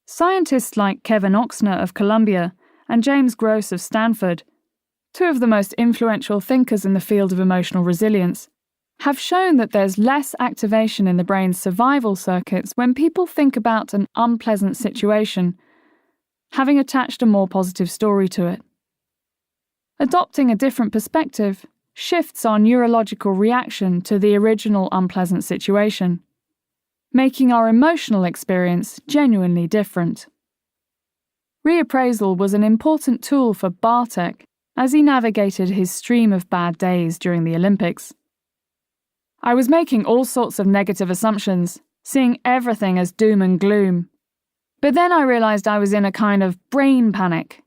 Scientists like Kevin Oxner of Columbia and James Gross of Stanford, two of the most influential thinkers in the field of emotional resilience, have shown that there's less activation in the brain's survival circuits when people think about an unpleasant situation, having attached a more positive story to it. Adopting a different perspective shifts our neurological reaction to the original unpleasant situation, making our emotional experience genuinely different. Reappraisal was an important tool for Bartek as he navigated his stream of bad days during the Olympics. I was making all sorts of negative assumptions, seeing everything as doom and gloom. But then I realized I was in a kind of brain panic.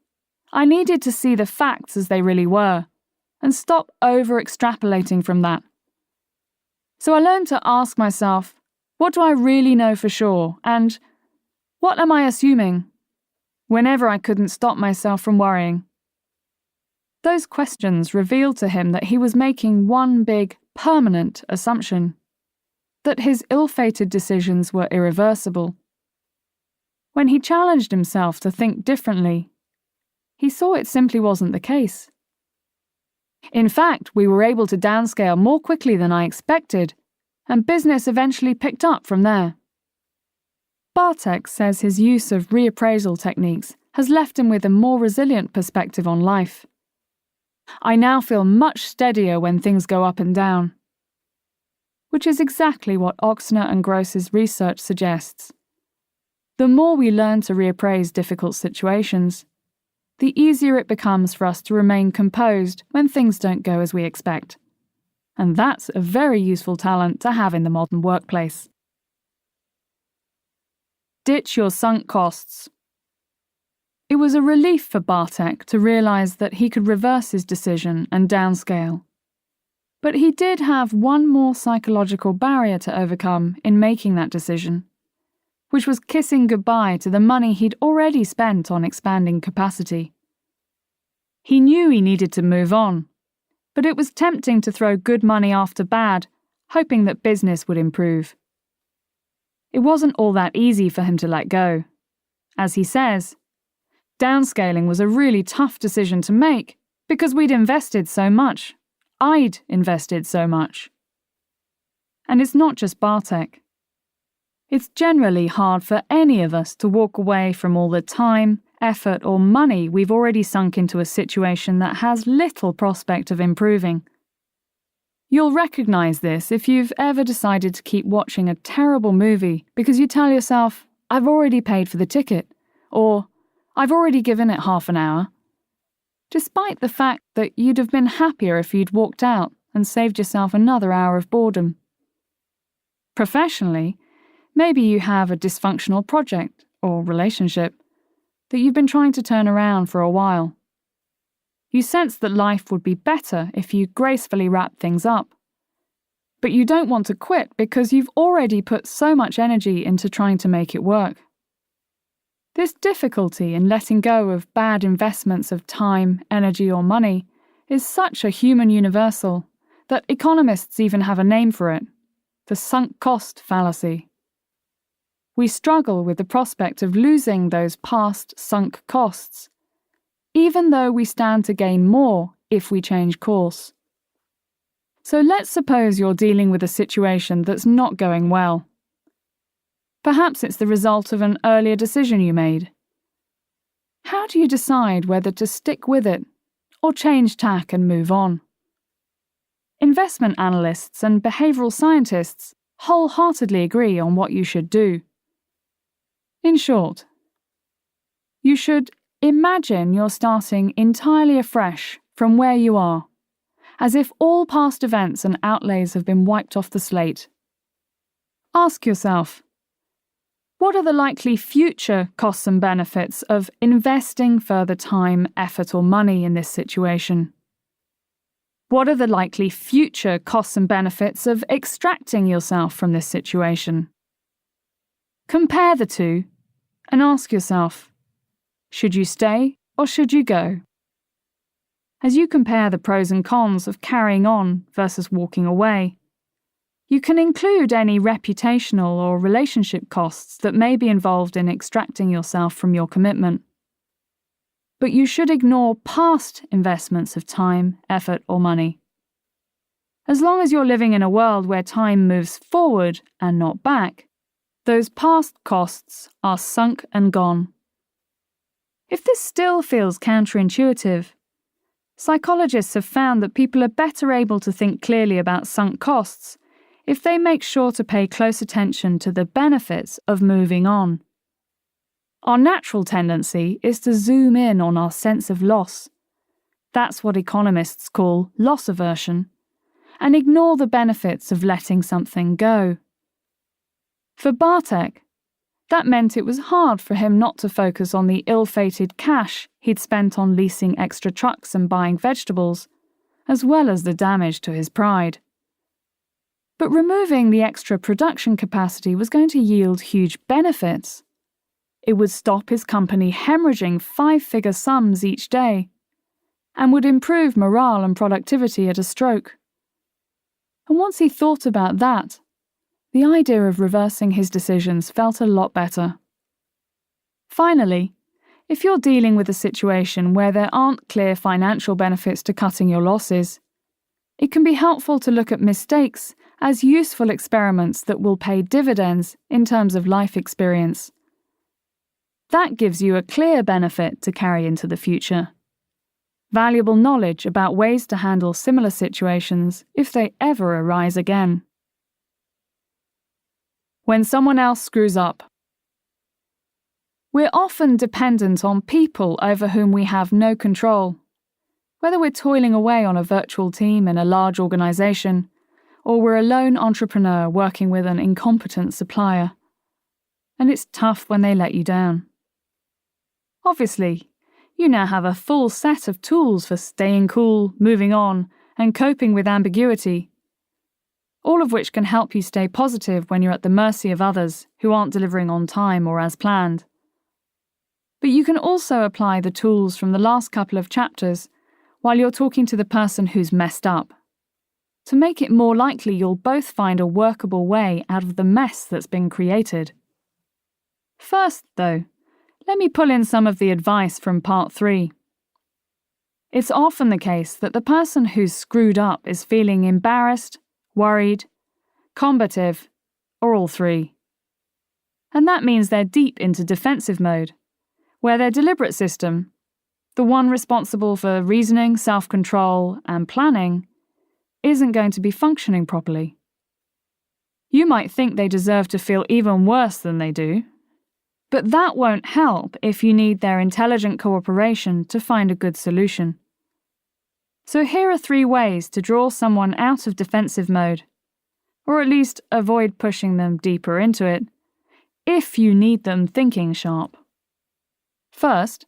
I needed to see the facts as they really were, and stop over-extrapolating from that. So I learned to ask myself, what do I really know for sure, and what am I assuming? Whenever I couldn't stop myself from worrying. Those questions revealed to him that he was making one big, permanent assumption, that his ill-fated decisions were irreversible. When he challenged himself to think differently, he saw it simply wasn't the case. In fact, we were able to downscale more quickly than I expected, and business eventually picked up from there. Bartek says his use of reappraisal techniques has left him with a more resilient perspective on life. I now feel much steadier when things go up and down. Which is exactly what Oxner and Gross's research suggests. The more we learn to reappraise difficult situations, the easier it becomes for us to remain composed when things don't go as we expect. And that's a very useful talent to have in the modern workplace. Ditch your sunk costs. It was a relief for Bartek to realize that he could reverse his decision and downscale. But he did have one more psychological barrier to overcome in making that decision, which was kissing goodbye to the money he'd already spent on expanding capacity. He knew he needed to move on, but it was tempting to throw good money after bad, hoping that business would improve. It wasn't all that easy for him to let go. As he says, downscaling was a really tough decision to make because we'd invested so much. I'd invested so much. And it's not just Bartek. It's generally hard for any of us to walk away from all the time, effort, or money we've already sunk into a situation that has little prospect of improving. You'll recognize this if you've ever decided to keep watching a terrible movie because you tell yourself, I've already paid for the ticket, or I've already given it half an hour, despite the fact that you'd have been happier if you'd walked out and saved yourself another hour of boredom. Professionally, maybe you have a dysfunctional project or relationship that you've been trying to turn around for a while. You sense that life would be better if you gracefully wrap things up. But you don't want to quit because you've already put so much energy into trying to make it work. This difficulty in letting go of bad investments of time, energy, or money is such a human universal that economists even have a name for it: the sunk cost fallacy. We struggle with the prospect of losing those past sunk costs, even though we stand to gain more if we change course. So let's suppose you're dealing with a situation that's not going well. Perhaps it's the result of an earlier decision you made. How do you decide whether to stick with it or change tack and move on? Investment analysts and behavioral scientists wholeheartedly agree on what you should do. In short, you should imagine you're starting entirely afresh from where you are, as if all past events and outlays have been wiped off the slate. Ask yourself, what are the likely future costs and benefits of investing further time, effort, or money in this situation? What are the likely future costs and benefits of extracting yourself from this situation? Compare the two and ask yourself, should you stay or should you go? As you compare the pros and cons of carrying on versus walking away, You can include any reputational or relationship costs that may be involved in extracting yourself from your commitment. But you should ignore past investments of time, effort, or money. As long as you're living in a world where time moves forward and not back, those past costs are sunk and gone. If this still feels counterintuitive, psychologists have found that people are better able to think clearly about sunk costs if they make sure to pay close attention to the benefits of moving on. Our natural tendency is to zoom in on our sense of loss. That's what economists call loss aversion, and ignore the benefits of letting something go. For Bartek, that meant it was hard for him not to focus on the ill-fated cash he'd spent on leasing extra trucks and buying vegetables, as well as the damage to his pride. But removing the extra production capacity was going to yield huge benefits. It would stop his company hemorrhaging 5-figure sums each day, and would improve morale and productivity at a stroke. And once he thought about that, the idea of reversing his decisions felt a lot better. Finally, if you're dealing with a situation where there aren't clear financial benefits to cutting your losses, it can be helpful to look at mistakes as useful experiments that will pay dividends in terms of life experience. That gives you a clear benefit to carry into the future. Valuable knowledge about ways to handle similar situations if they ever arise again. When someone else screws up. We're often dependent on people over whom we have no control, whether we're toiling away on a virtual team in a large organization, or we're a lone entrepreneur working with an incompetent supplier. And it's tough when they let you down. Obviously, you now have a full set of tools for staying cool, moving on, and coping with ambiguity, all of which can help you stay positive when you're at the mercy of others who aren't delivering on time or as planned. But you can also apply the tools from the last couple of chapters while you're talking to the person who's messed up, to make it more likely you'll both find a workable way out of the mess that's been created. First, though, let me pull in some of the advice from Part 3. It's often the case that the person who's screwed up is feeling embarrassed, worried, combative, or all three. And that means they're deep into defensive mode, where their deliberate system, the one responsible for reasoning, self-control, and planning, isn't going to be functioning properly. You might think they deserve to feel even worse than they do, but that won't help if you need their intelligent cooperation to find a good solution. So here are 3 ways to draw someone out of defensive mode, or at least avoid pushing them deeper into it, if you need them thinking sharp. First,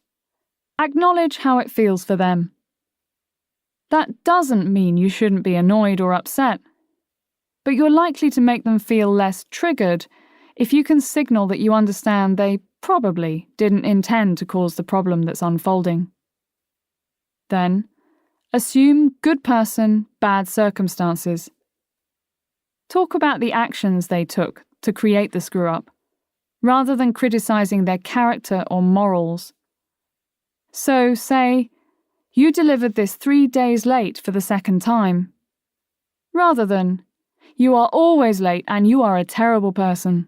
acknowledge how it feels for them. That doesn't mean you shouldn't be annoyed or upset, but you're likely to make them feel less triggered if you can signal that you understand they probably didn't intend to cause the problem that's unfolding. Then, assume good person, bad circumstances. Talk about the actions they took to create the screw-up, rather than criticizing their character or morals. So, say, you delivered this 3 days late for the second time, rather than, you are always late and you are a terrible person.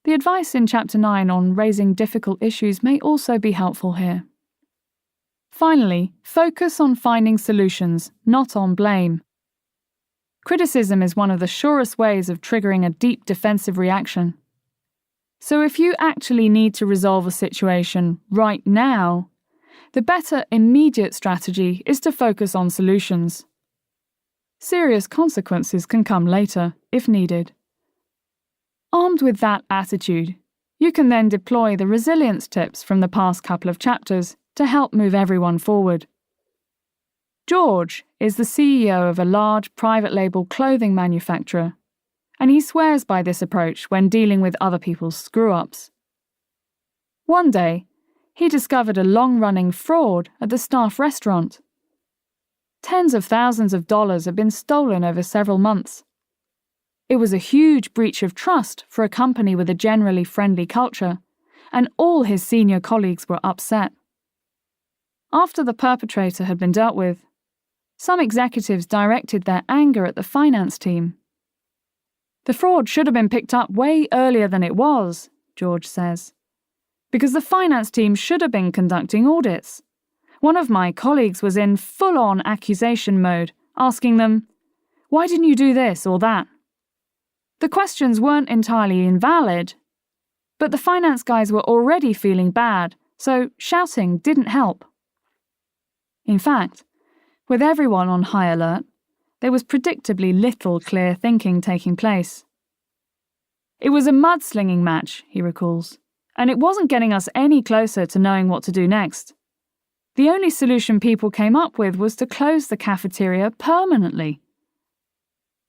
The advice in Chapter 9 on raising difficult issues may also be helpful here. Finally, focus on finding solutions, not on blame. Criticism is one of the surest ways of triggering a deep defensive reaction. So if you actually need to resolve a situation right now, the better immediate strategy is to focus on solutions. Serious consequences can come later, if needed. Armed with that attitude, you can then deploy the resilience tips from the past couple of chapters to help move everyone forward. George is the CEO of a large private label clothing manufacturer, and he swears by this approach when dealing with other people's screw-ups. One day, he discovered a long-running fraud at the staff restaurant. Tens of thousands of dollars had been stolen over several months. It was a huge breach of trust for a company with a generally friendly culture, and all his senior colleagues were upset. After the perpetrator had been dealt with, some executives directed their anger at the finance team. The fraud should have been picked up way earlier than it was, George says, because the finance team should have been conducting audits. One of my colleagues was in full-on accusation mode, asking them, "Why didn't you do this or that?" The questions weren't entirely invalid, but the finance guys were already feeling bad, so shouting didn't help. In fact, with everyone on high alert, there was predictably little clear thinking taking place. It was a mudslinging match, he recalls, and it wasn't getting us any closer to knowing what to do next. The only solution people came up with was to close the cafeteria permanently.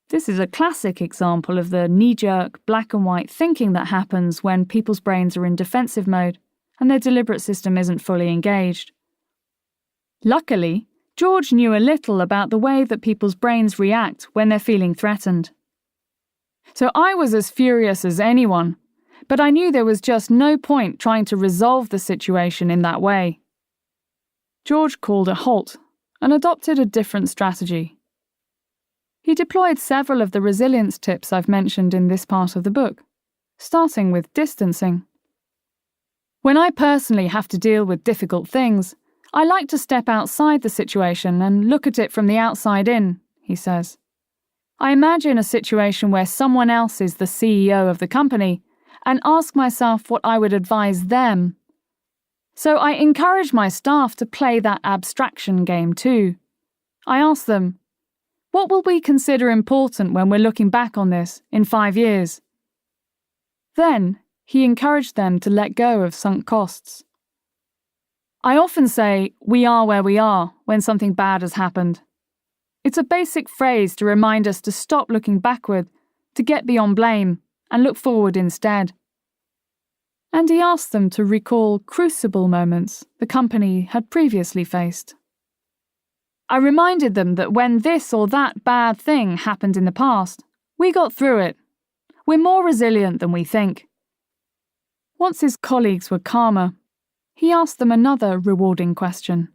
This is a classic example of the knee-jerk, black-and-white thinking that happens when people's brains are in defensive mode and their deliberate system isn't fully engaged. Luckily, George knew a little about the way that people's brains react when they're feeling threatened. So I was as furious as anyone, but I knew there was just no point trying to resolve the situation in that way. George called a halt and adopted a different strategy. He deployed several of the resilience tips I've mentioned in this part of the book, starting with distancing. When I personally have to deal with difficult things, I like to step outside the situation and look at it from the outside in, he says. I imagine a situation where someone else is the CEO of the company and ask myself what I would advise them. So I encourage my staff to play that abstraction game too. I ask them, what will we consider important when we're looking back on this in 5 years? Then he encouraged them to let go of sunk costs. I often say, we are where we are when something bad has happened. It's a basic phrase to remind us to stop looking backward, to get beyond blame, and look forward instead. And he asked them to recall crucible moments the company had previously faced. I reminded them that when this or that bad thing happened in the past, we got through it. We're more resilient than we think. Once his colleagues were calmer, he asked them another rewarding question.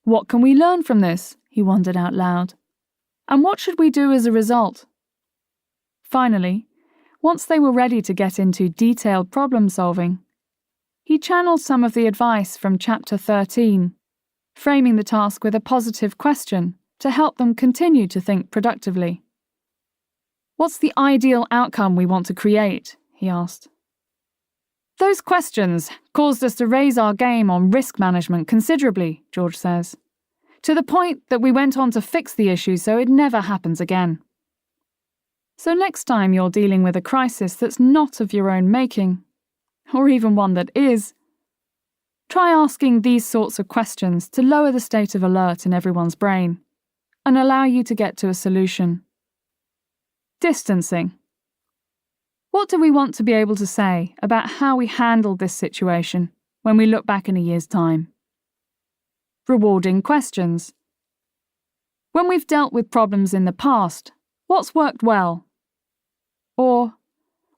What can we learn from this? He wondered out loud. And what should we do as a result? Finally, once they were ready to get into detailed problem solving, he channeled some of the advice from Chapter 13, framing the task with a positive question to help them continue to think productively. What's the ideal outcome we want to create? He asked. Those questions caused us to raise our game on risk management considerably, George says, to the point that we went on to fix the issue so it never happens again. So next time you're dealing with a crisis that's not of your own making, or even one that is, try asking these sorts of questions to lower the state of alert in everyone's brain and allow you to get to a solution. Distancing. What do we want to be able to say about how we handled this situation when we look back in a year's time? Rewarding questions. When we've dealt with problems in the past, what's worked well? Or,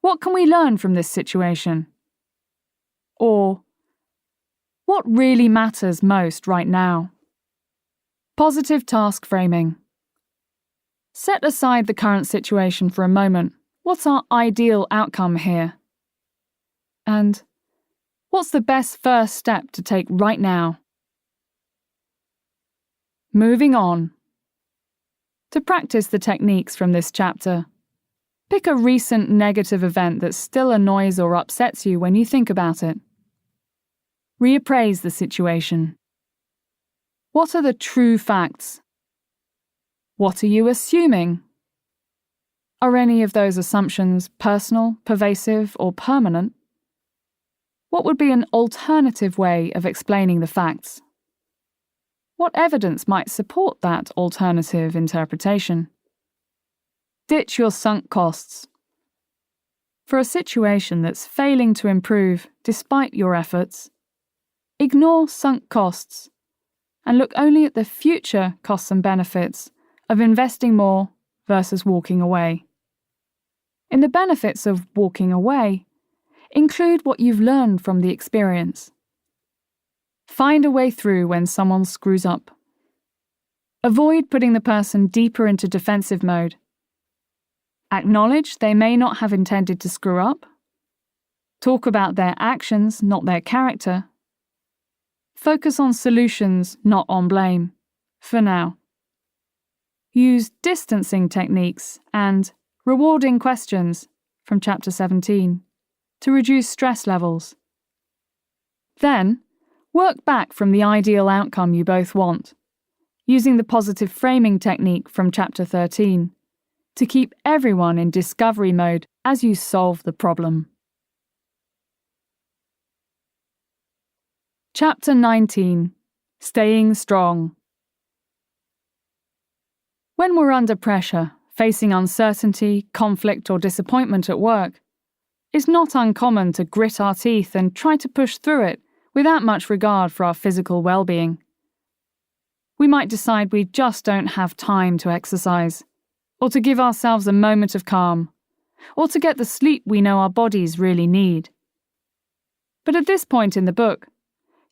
what can we learn from this situation? Or, what really matters most right now? Positive task framing. Set aside the current situation for a moment. What's our ideal outcome here? And what's the best first step to take right now? Moving on. To practice the techniques from this chapter, pick a recent negative event that still annoys or upsets you when you think about it. Reappraise the situation. What are the true facts? What are you assuming? Are any of those assumptions personal, pervasive, or permanent? What would be an alternative way of explaining the facts? What evidence might support that alternative interpretation? Ditch your sunk costs. For a situation that's failing to improve despite your efforts, ignore sunk costs and look only at the future costs and benefits of investing more versus walking away. in the benefits of walking away, include what you've learned from the experience. Find a way through when someone screws up. Avoid putting the person deeper into defensive mode. Acknowledge they may not have intended to screw up. Talk about their actions, not their character. Focus on solutions, not on blame, for now. Use distancing techniques and rewarding questions from Chapter 17 to reduce stress levels. Then, work back from the ideal outcome you both want, using the positive framing technique from Chapter 13 to keep everyone in discovery mode as you solve the problem. Chapter 19. Staying Strong. When we're under pressure, facing uncertainty, conflict, or disappointment at work, it's not uncommon to grit our teeth and try to push through it without much regard for our physical well-being. We might decide we just don't have time to exercise, or to give ourselves a moment of calm, or to get the sleep we know our bodies really need. But at this point in the book,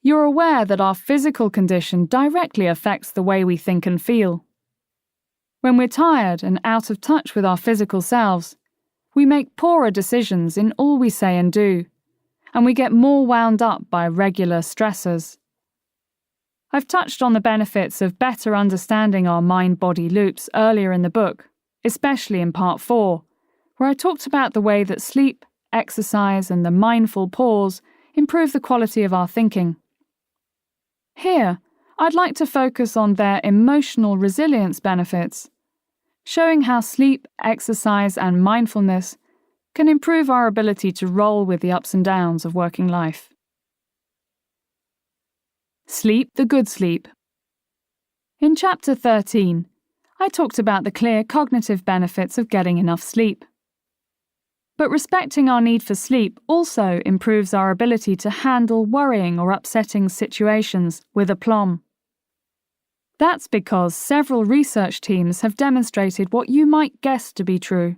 you're aware that our physical condition directly affects the way we think and feel. When we're tired and out of touch with our physical selves, we make poorer decisions in all we say and do, and we get more wound up by regular stressors. I've touched on the benefits of better understanding our mind-body loops earlier in the book, especially in Part 4, where I talked about the way that sleep, exercise, and the mindful pause improve the quality of our thinking. Here, I'd like to focus on their emotional resilience benefits, showing how sleep, exercise, and mindfulness can improve our ability to roll with the ups and downs of working life. Sleep the good sleep. In Chapter 13, I talked about the clear cognitive benefits of getting enough sleep. But respecting our need for sleep also improves our ability to handle worrying or upsetting situations with aplomb. That's because several research teams have demonstrated what you might guess to be true,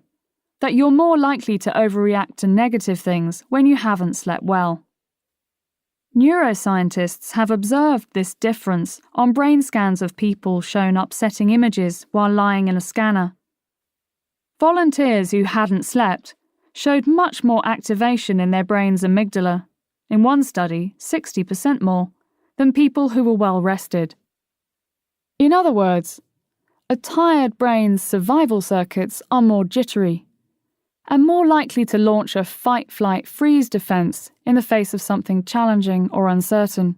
that you're more likely to overreact to negative things when you haven't slept well. Neuroscientists have observed this difference on brain scans of people shown upsetting images while lying in a scanner. Volunteers who hadn't slept showed much more activation in their brain's amygdala, in one study 60% more, than people who were well rested. In other words, a tired brain's survival circuits are more jittery and more likely to launch a fight-flight-freeze defense in the face of something challenging or uncertain.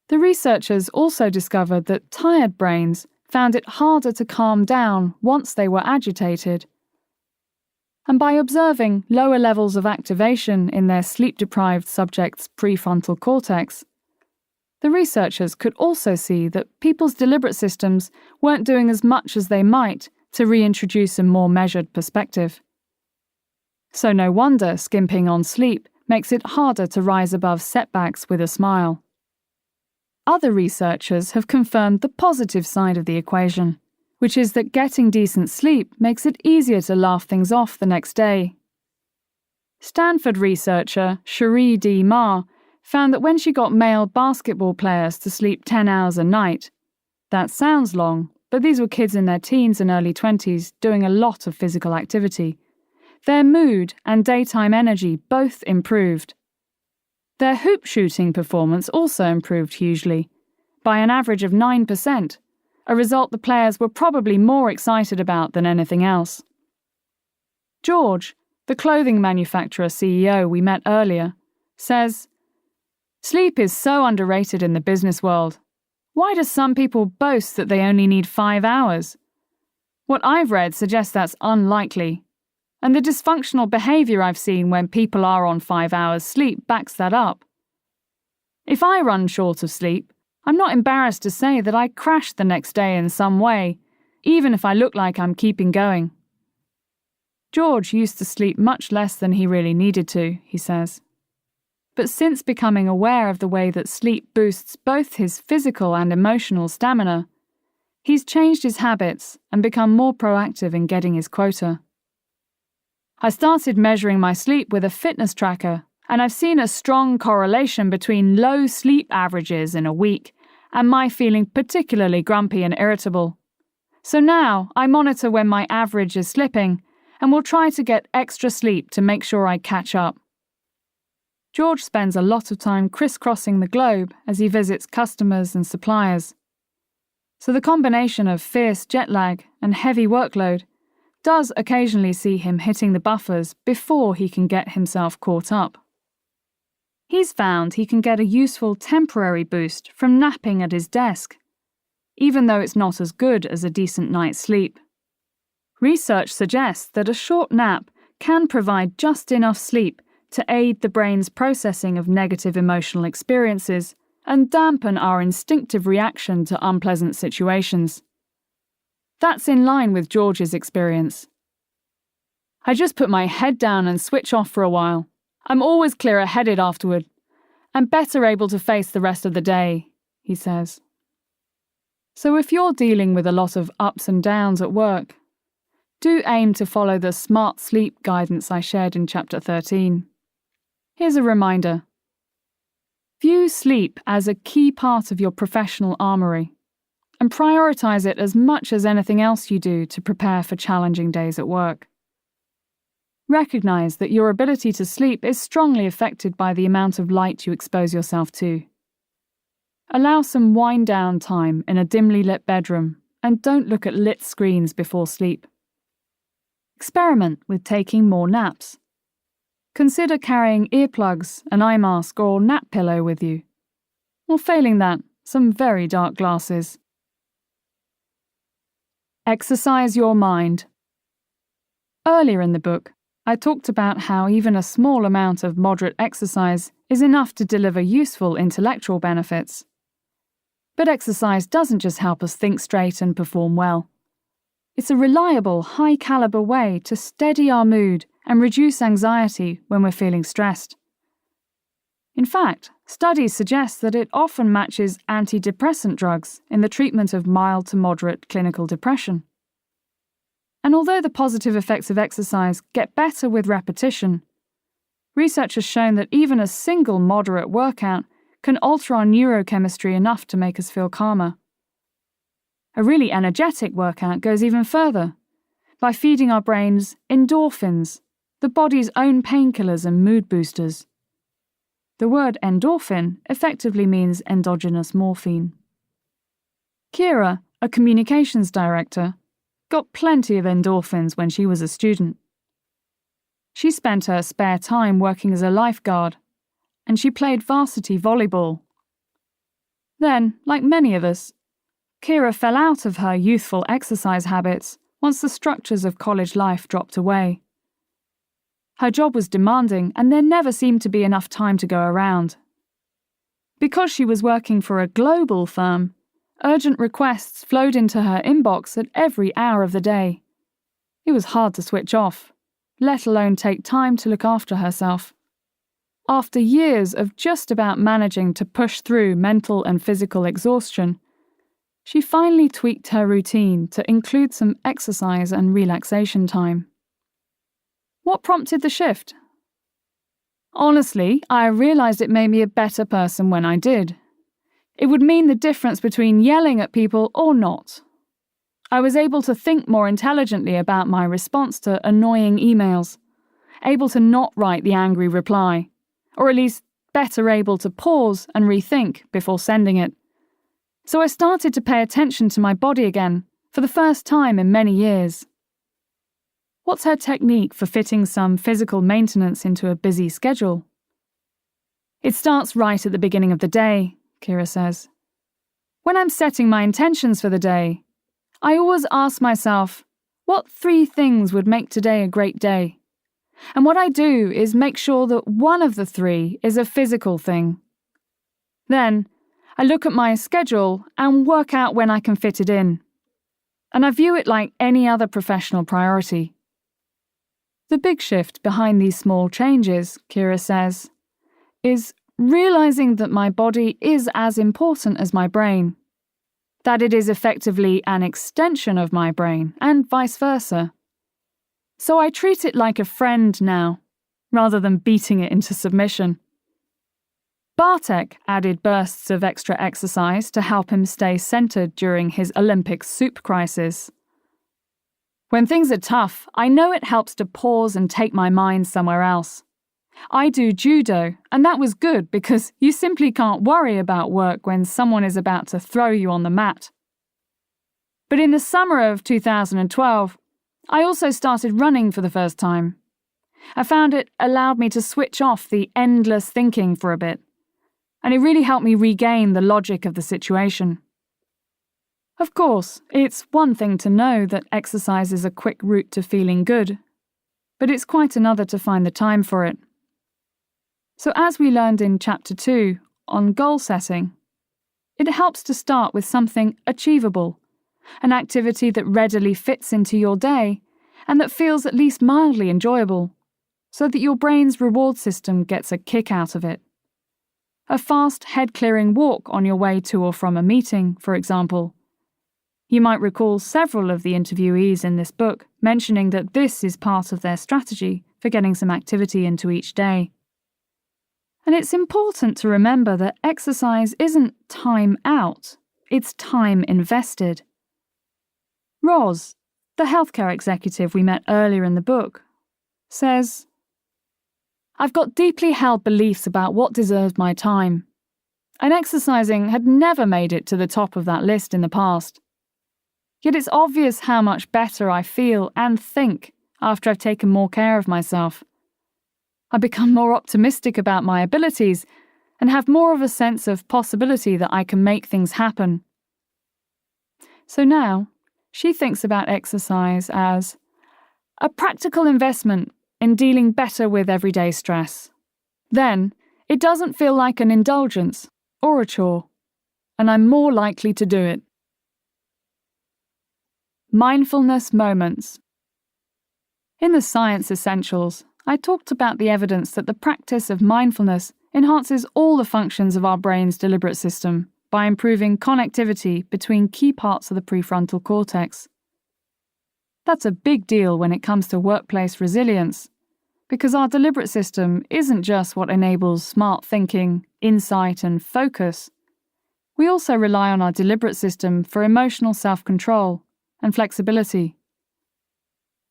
The researchers also discovered that tired brains found it harder to calm down once they were agitated. And by observing lower levels of activation in their sleep-deprived subjects' prefrontal cortex, the researchers could also see that people's deliberate systems weren't doing as much as they might to reintroduce a more measured perspective. So no wonder skimping on sleep makes it harder to rise above setbacks with a smile. Other researchers have confirmed the positive side of the equation, which is that getting decent sleep makes it easier to laugh things off the next day. Stanford researcher Cherie D. Ma found that when she got male basketball players to sleep 10 hours a night, that sounds long, but these were kids in their teens and early 20s doing a lot of physical activity, their mood and daytime energy both improved. Their hoop shooting performance also improved hugely, by an average of 9%, a result the players were probably more excited about than anything else. George, the clothing manufacturer CEO we met earlier, says, "Sleep is so underrated in the business world. Why do some people boast that they only need 5 hours? What I've read suggests that's unlikely, and the dysfunctional behavior I've seen when people are on 5 hours sleep backs that up. If I run short of sleep, I'm not embarrassed to say that I crash the next day in some way, even if I look like I'm keeping going." George used to sleep much less than he really needed to, he says. But since becoming aware of the way that sleep boosts both his physical and emotional stamina, he's changed his habits and become more proactive in getting his quota. I started measuring my sleep with a fitness tracker, and I've seen a strong correlation between low sleep averages in a week and my feeling particularly grumpy and irritable. So now I monitor when my average is slipping and will try to get extra sleep to make sure I catch up. George spends a lot of time crisscrossing the globe as he visits customers and suppliers. So the combination of fierce jet lag and heavy workload does occasionally see him hitting the buffers before he can get himself caught up. He's found he can get a useful temporary boost from napping at his desk, even though it's not as good as a decent night's sleep. Research suggests that a short nap can provide just enough sleep to aid the brain's processing of negative emotional experiences and dampen our instinctive reaction to unpleasant situations. That's in line with George's experience. I just put my head down and switch off for a while. I'm always clearer-headed afterward, and better able to face the rest of the day, he says. So if you're dealing with a lot of ups and downs at work, do aim to follow the smart sleep guidance I shared in Chapter 13. Here's a reminder. View sleep as a key part of your professional armoury, and prioritise it as much as anything else you do to prepare for challenging days at work. Recognise that your ability to sleep is strongly affected by the amount of light you expose yourself to. Allow some wind-down time in a dimly lit bedroom, and don't look at lit screens before sleep. Experiment with taking more naps. Consider carrying earplugs, an eye mask or nap pillow with you. Or failing that, some very dark glasses. Exercise your mind. Earlier in the book, I talked about how even a small amount of moderate exercise is enough to deliver useful intellectual benefits. But exercise doesn't just help us think straight and perform well. It's a reliable, high-caliber way to steady our mood and reduce anxiety when we're feeling stressed. In fact, studies suggest that it often matches antidepressant drugs in the treatment of mild to moderate clinical depression. And although the positive effects of exercise get better with repetition, research has shown that even a single moderate workout can alter our neurochemistry enough to make us feel calmer. A really energetic workout goes even further, by feeding our brains endorphins, the body's own painkillers and mood boosters. The word endorphin effectively means endogenous morphine. Kira, a communications director, got plenty of endorphins when she was a student. She spent her spare time working as a lifeguard, and she played varsity volleyball. Then, like many of us, Kira fell out of her youthful exercise habits once the structures of college life dropped away. Her job was demanding, and there never seemed to be enough time to go around. Because she was working for a global firm, urgent requests flowed into her inbox at every hour of the day. It was hard to switch off, let alone take time to look after herself. After years of just about managing to push through mental and physical exhaustion, she finally tweaked her routine to include some exercise and relaxation time. What prompted the shift? Honestly, I realised it made me a better person when I did. It would mean the difference between yelling at people or not. I was able to think more intelligently about my response to annoying emails, able to not write the angry reply, or at least better able to pause and rethink before sending it. So I started to pay attention to my body again, for the first time in many years. What's her technique for fitting some physical maintenance into a busy schedule? It starts right at the beginning of the day, Kira says. When I'm setting my intentions for the day, I always ask myself, what 3 things would make today a great day? And what I do is make sure that one of the 3 is a physical thing. Then, I look at my schedule and work out when I can fit it in. And I view it like any other professional priority. The big shift behind these small changes, Kira says, is realizing that my body is as important as my brain, that it is effectively an extension of my brain, and vice versa. So I treat it like a friend now, rather than beating it into submission. Bartek added bursts of extra exercise to help him stay centered during his Olympic soup crisis. When things are tough, I know it helps to pause and take my mind somewhere else. I do judo, and that was good because you simply can't worry about work when someone is about to throw you on the mat. But in the summer of 2012, I also started running for the first time. I found it allowed me to switch off the endless thinking for a bit, and it really helped me regain the logic of the situation. Of course, it's one thing to know that exercise is a quick route to feeling good, but it's quite another to find the time for it. So as we learned in Chapter 2 on goal setting, it helps to start with something achievable, an activity that readily fits into your day and that feels at least mildly enjoyable, so that your brain's reward system gets a kick out of it. A fast, head-clearing walk on your way to or from a meeting, for example. You might recall several of the interviewees in this book mentioning that this is part of their strategy for getting some activity into each day. And it's important to remember that exercise isn't time out, it's time invested. Roz, the healthcare executive we met earlier in the book, says, "I've got deeply held beliefs about what deserves my time, and exercising had never made it to the top of that list in the past. Yet it's obvious how much better I feel and think after I've taken more care of myself. I become more optimistic about my abilities and have more of a sense of possibility that I can make things happen." So now, she thinks about exercise as a practical investment in dealing better with everyday stress. Then, it doesn't feel like an indulgence or a chore, and I'm more likely to do it. Mindfulness moments. In the Science Essentials, I talked about the evidence that the practice of mindfulness enhances all the functions of our brain's deliberate system by improving connectivity between key parts of the prefrontal cortex. That's a big deal when it comes to workplace resilience, because our deliberate system isn't just what enables smart thinking, insight, and focus. We also rely on our deliberate system for emotional self-control and flexibility.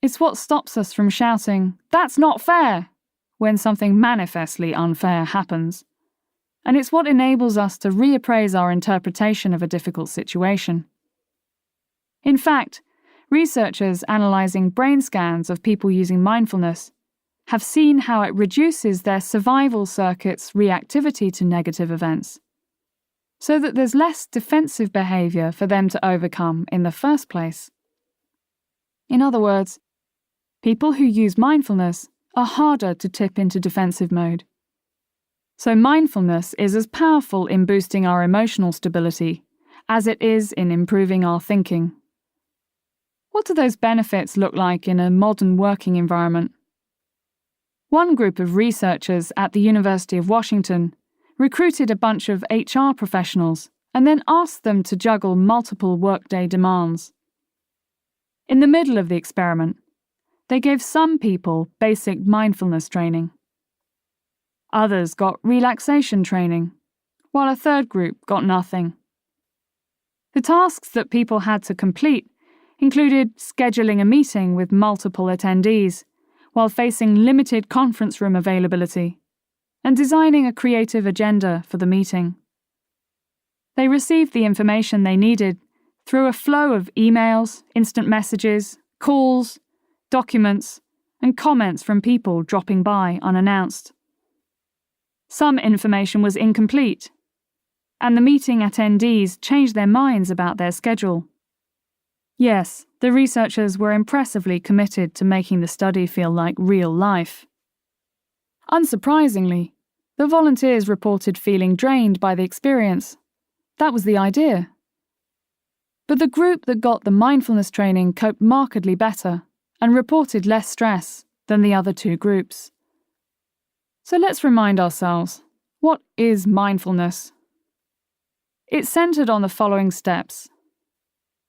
It's what stops us from shouting, "That's not fair!" when something manifestly unfair happens. And it's what enables us to reappraise our interpretation of a difficult situation. In fact, researchers analysing brain scans of people using mindfulness have seen how it reduces their survival circuit's reactivity to negative events, so that there's less defensive behaviour for them to overcome in the first place. In other words, people who use mindfulness are harder to tip into defensive mode. So mindfulness is as powerful in boosting our emotional stability as it is in improving our thinking. What do those benefits look like in a modern working environment? One group of researchers at the University of Washington recruited a bunch of HR professionals and then asked them to juggle multiple workday demands. In the middle of the experiment, they gave some people basic mindfulness training. Others got relaxation training, while a third group got nothing. The tasks that people had to complete included scheduling a meeting with multiple attendees while facing limited conference room availability and designing a creative agenda for the meeting. They received the information they needed through a flow of emails, instant messages, calls, documents, and comments from people dropping by unannounced. Some information was incomplete, and the meeting attendees changed their minds about their schedule. Yes, the researchers were impressively committed to making the study feel like real life. Unsurprisingly, the volunteers reported feeling drained by the experience. That was the idea. But the group that got the mindfulness training coped markedly better and reported less stress than the other two groups. So let's remind ourselves, what is mindfulness? It's centered on the following steps.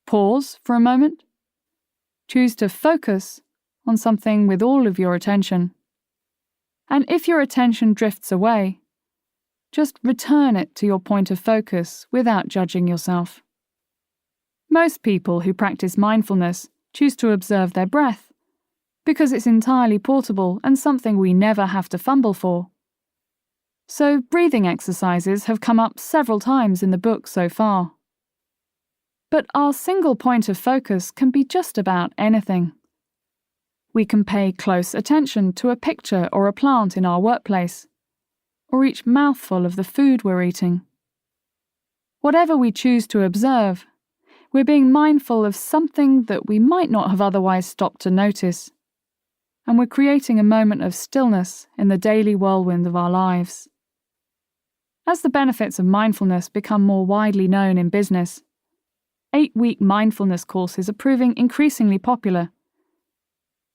Pause for a moment. Choose to focus on something with all of your attention. And if your attention drifts away, just return it to your point of focus without judging yourself. Most people who practice mindfulness choose to observe their breath because it's entirely portable and something we never have to fumble for. So breathing exercises have come up several times in the book so far. But our single point of focus can be just about anything. We can pay close attention to a picture or a plant in our workplace, or each mouthful of the food we're eating. Whatever we choose to observe, we're being mindful of something that we might not have otherwise stopped to notice, and we're creating a moment of stillness in the daily whirlwind of our lives. As the benefits of mindfulness become more widely known in business, 8-week mindfulness courses are proving increasingly popular.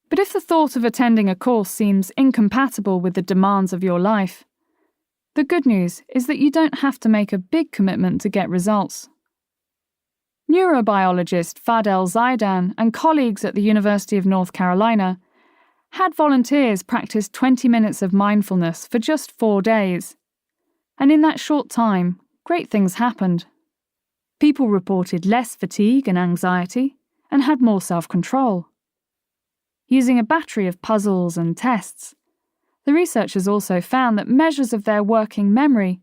But if the thought of attending a course seems incompatible with the demands of your life, the good news is that you don't have to make a big commitment to get results. Neurobiologist Fadel Zaidan and colleagues at the University of North Carolina had volunteers practice 20 minutes of mindfulness for just 4 days. And in that short time, great things happened. People reported less fatigue and anxiety and had more self-control. Using a battery of puzzles and tests, the researchers also found that measures of their working memory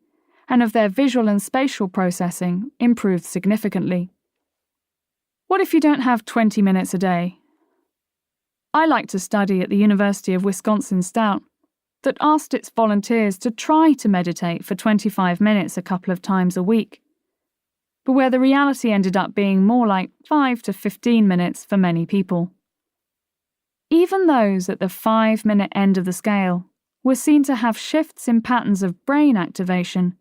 and of their visual and spatial processing improved significantly. What if you don't have 20 minutes a day? I like to study at the University of Wisconsin-Stout that asked its volunteers to try to meditate for 25 minutes a couple of times a week, but where the reality ended up being more like 5 to 15 minutes for many people. Even those at the 5-minute end of the scale were seen to have shifts in patterns of brain activation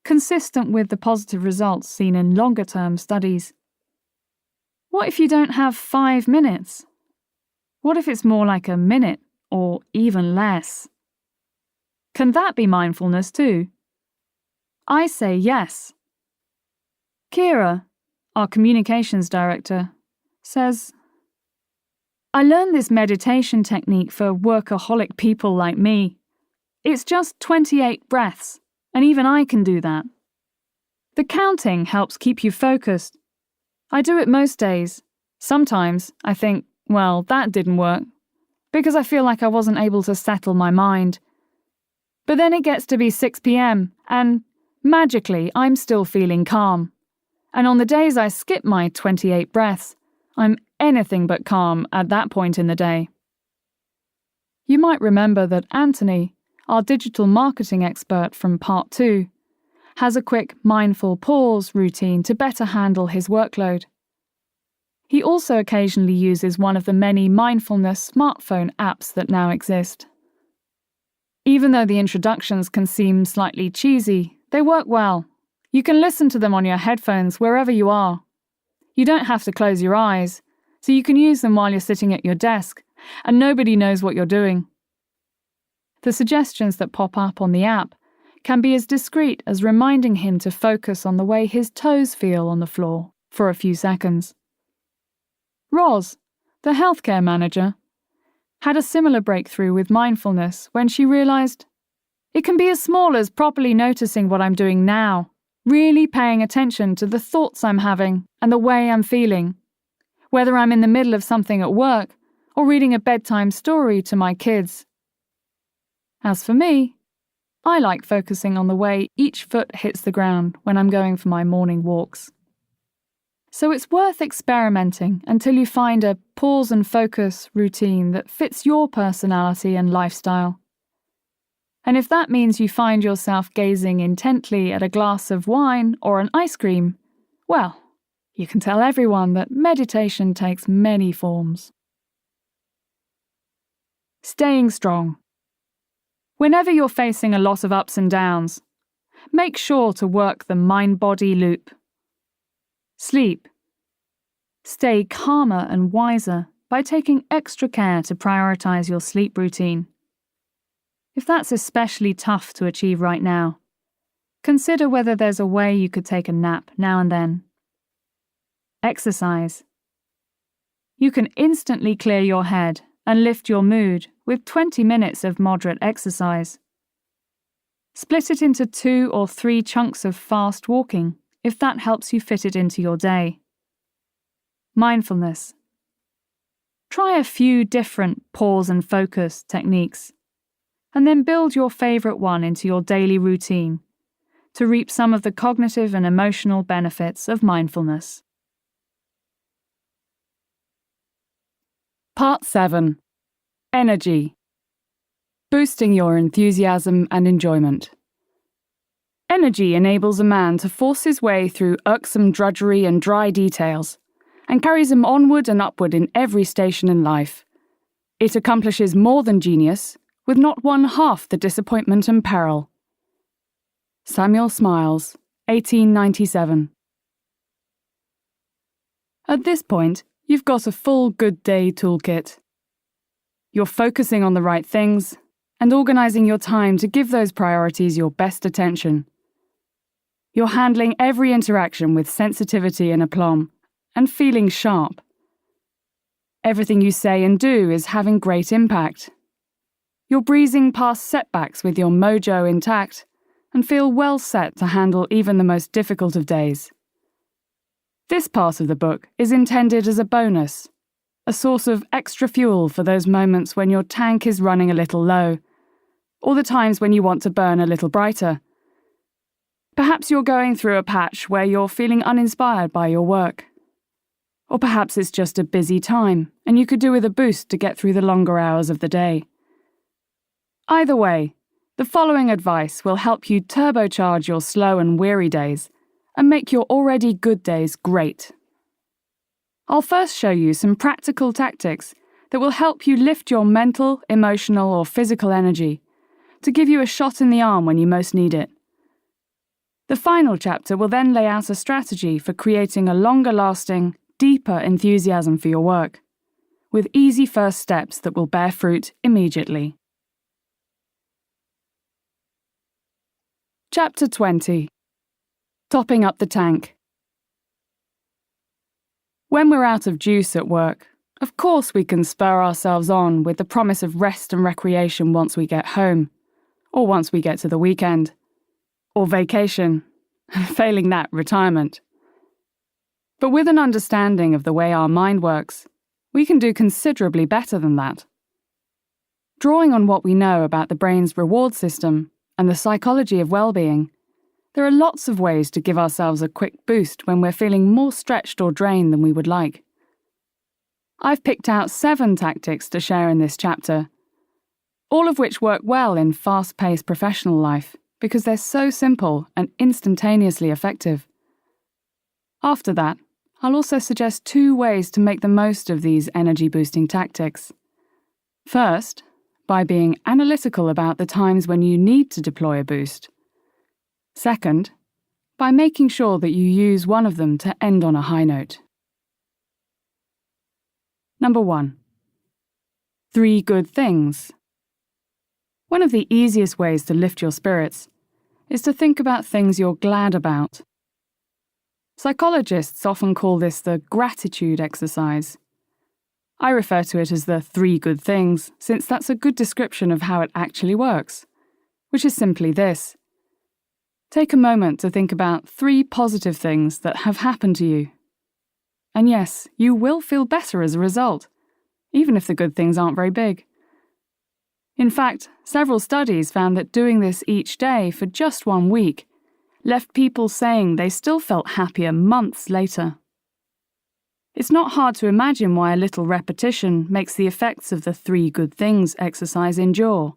consistent with the positive results seen in longer-term studies. What if you don't have 5 minutes? What if it's more like a minute or even less? Can that be mindfulness too? I say yes. Kira, our communications director, says, I learned this meditation technique for workaholic people like me. It's just 28 breaths, and even I can do that. The counting helps keep you focused. I do it most days. Sometimes I think, well, that didn't work, because I feel like I wasn't able to settle my mind. But then it gets to be 6 p.m, and magically I'm still feeling calm. And on the days I skip my 28 breaths, I'm anything but calm at that point in the day. You might remember that Anthony, our digital marketing expert from Part 2, has a quick mindful pause routine to better handle his workload. He also occasionally uses one of the many mindfulness smartphone apps that now exist. Even though the introductions can seem slightly cheesy, they work well. You can listen to them on your headphones wherever you are. You don't have to close your eyes, so you can use them while you're sitting at your desk, and nobody knows what you're doing. The suggestions that pop up on the app can be as discreet as reminding him to focus on the way his toes feel on the floor for a few seconds. Roz, the healthcare manager, had a similar breakthrough with mindfulness when she realized it can be as small as properly noticing what I'm doing now, really paying attention to the thoughts I'm having and the way I'm feeling, whether I'm in the middle of something at work or reading a bedtime story to my kids. As for me, I like focusing on the way each foot hits the ground when I'm going for my morning walks. So it's worth experimenting until you find a pause and focus routine that fits your personality and lifestyle. And if that means you find yourself gazing intently at a glass of wine or an ice cream, well, you can tell everyone that meditation takes many forms. Staying strong. Whenever you're facing a lot of ups and downs, make sure to work the mind-body loop. Sleep. Stay calmer and wiser by taking extra care to prioritize your sleep routine. If that's especially tough to achieve right now, consider whether there's a way you could take a nap now and then. Exercise. You can instantly clear your head and lift your mood with 20 minutes of moderate exercise. Split it into 2 or 3 chunks of fast walking, if that helps you fit it into your day. Mindfulness. Try a few different pause and focus techniques, and then build your favourite one into your daily routine to reap some of the cognitive and emotional benefits of mindfulness. Part 7. Energy. Boosting your enthusiasm and enjoyment. Energy enables a man to force his way through irksome drudgery and dry details, and carries him onward and upward in every station in life. It accomplishes more than genius, with not one half the disappointment and peril. Samuel Smiles, 1897. At this point, you've got a full good day toolkit. You're focusing on the right things and organising your time to give those priorities your best attention. You're handling every interaction with sensitivity and aplomb and feeling sharp. Everything you say and do is having great impact. You're breezing past setbacks with your mojo intact and feel well set to handle even the most difficult of days. This part of the book is intended as a bonus, a source of extra fuel for those moments when your tank is running a little low, or the times when you want to burn a little brighter. Perhaps you're going through a patch where you're feeling uninspired by your work. Or perhaps it's just a busy time and you could do with a boost to get through the longer hours of the day. Either way, the following advice will help you turbocharge your slow and weary days and make your already good days great. I'll first show you some practical tactics that will help you lift your mental, emotional, or physical energy to give you a shot in the arm when you most need it. The final chapter will then lay out a strategy for creating a longer-lasting, deeper enthusiasm for your work, with easy first steps that will bear fruit immediately. Chapter 20. Topping up the tank. When we're out of juice at work, of course we can spur ourselves on with the promise of rest and recreation once we get home, or once we get to the weekend, or vacation, failing that, retirement. But with an understanding of the way our mind works, we can do considerably better than that. Drawing on what we know about the brain's reward system and the psychology of well-being, there are lots of ways to give ourselves a quick boost when we're feeling more stretched or drained than we would like. I've picked out 7 tactics to share in this chapter, all of which work well in fast-paced professional life because they're so simple and instantaneously effective. After that, I'll also suggest 2 ways to make the most of these energy-boosting tactics. First, by being analytical about the times when you need to deploy a boost. Second, by making sure that you use one of them to end on a high note. Number 1. 3 good things. One of the easiest ways to lift your spirits is to think about things you're glad about. Psychologists often call this the gratitude exercise. I refer to it as the 3 good things, since that's a good description of how it actually works, which is simply this. Take a moment to think about 3 positive things that have happened to you. And yes, you will feel better as a result, even if the good things aren't very big. In fact, several studies found that doing this each day for just 1 week left people saying they still felt happier months later. It's not hard to imagine why a little repetition makes the effects of the 3 good things exercise endure.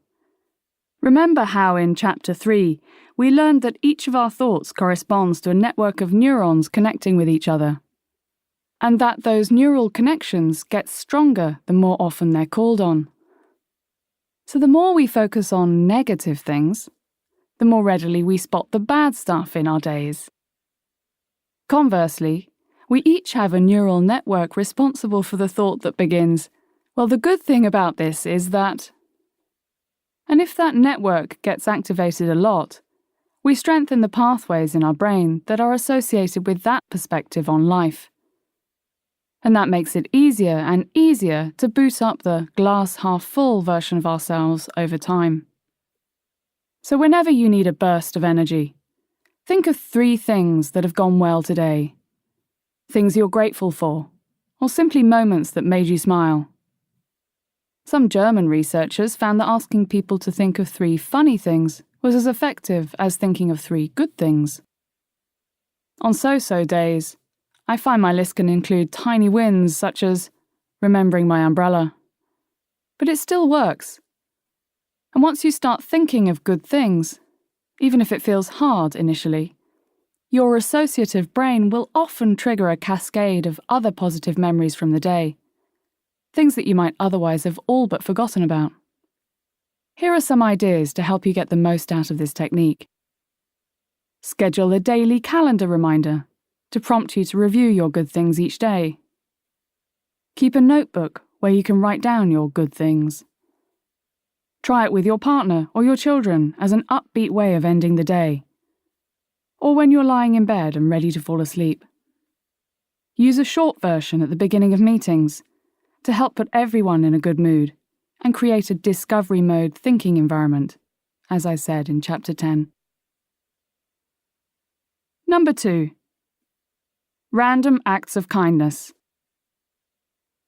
Remember how in Chapter 3 we learned that each of our thoughts corresponds to a network of neurons connecting with each other, and that those neural connections get stronger the more often they're called on. So the more we focus on negative things, the more readily we spot the bad stuff in our days. Conversely, we each have a neural network responsible for the thought that begins, well, the good thing about this is that... And if that network gets activated a lot, we strengthen the pathways in our brain that are associated with that perspective on life. And that makes it easier and easier to boot up the glass half full version of ourselves over time. So whenever you need a burst of energy, think of 3 things that have gone well today. Things you're grateful for, or simply moments that made you smile. Some German researchers found that asking people to think of 3 funny things was as effective as thinking of 3 good things. On so-so days, I find my list can include tiny wins such as remembering my umbrella. But it still works. And once you start thinking of good things, even if it feels hard initially, your associative brain will often trigger a cascade of other positive memories from the day, things that you might otherwise have all but forgotten about. Here are some ideas to help you get the most out of this technique. Schedule a daily calendar reminder to prompt you to review your good things each day. Keep a notebook where you can write down your good things. Try it with your partner or your children as an upbeat way of ending the day, or when you're lying in bed and ready to fall asleep. Use a short version at the beginning of meetings to help put everyone in a good mood and create a discovery mode thinking environment, as I said in Chapter 10. Number 2. Random acts of kindness.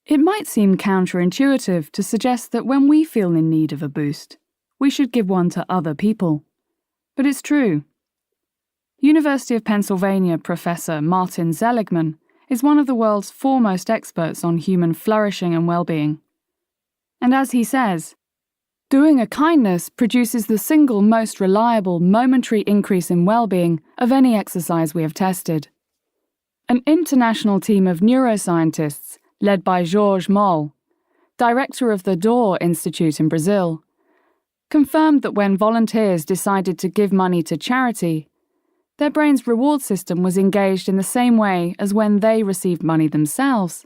It might seem counterintuitive to suggest that when we feel in need of a boost, we should give one to other people. But it's true. University of Pennsylvania professor Martin Seligman is one of the world's foremost experts on human flourishing and well-being. And as he says, doing a kindness produces the single most reliable momentary increase in well-being of any exercise we have tested. An international team of neuroscientists led by Jorge Moll, director of the Door Institute in Brazil, confirmed that when volunteers decided to give money to charity, their brain's reward system was engaged in the same way as when they received money themselves.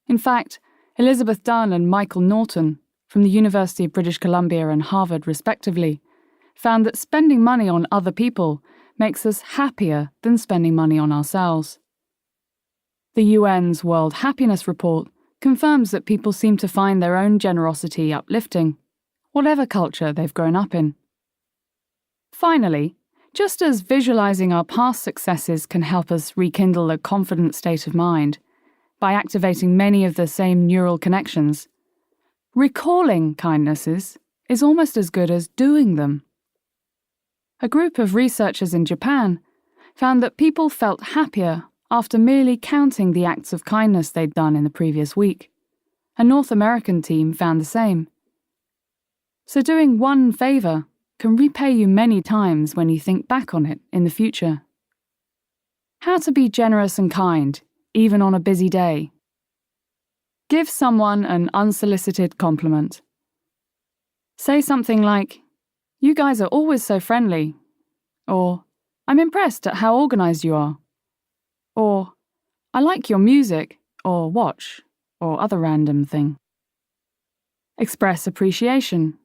In fact, Elizabeth Dunn and Michael Norton, from the University of British Columbia and Harvard respectively, found that spending money on other people makes us happier than spending money on ourselves. The UN's World Happiness Report confirms that people seem to find their own generosity uplifting, whatever culture they've grown up in. Finally, just as visualizing our past successes can help us rekindle a confident state of mind by activating many of the same neural connections, recalling kindnesses is almost as good as doing them. A group of researchers in Japan found that people felt happier after merely counting the acts of kindness they'd done in the previous week. A North American team found the same. So doing one favor can repay you many times when you think back on it in the future. How to be generous and kind, even on a busy day. Give someone an unsolicited compliment. Say something like, "You guys are always so friendly," or "I'm impressed at how organized you are," or "I like your music," or watch, or other random thing. Express appreciation.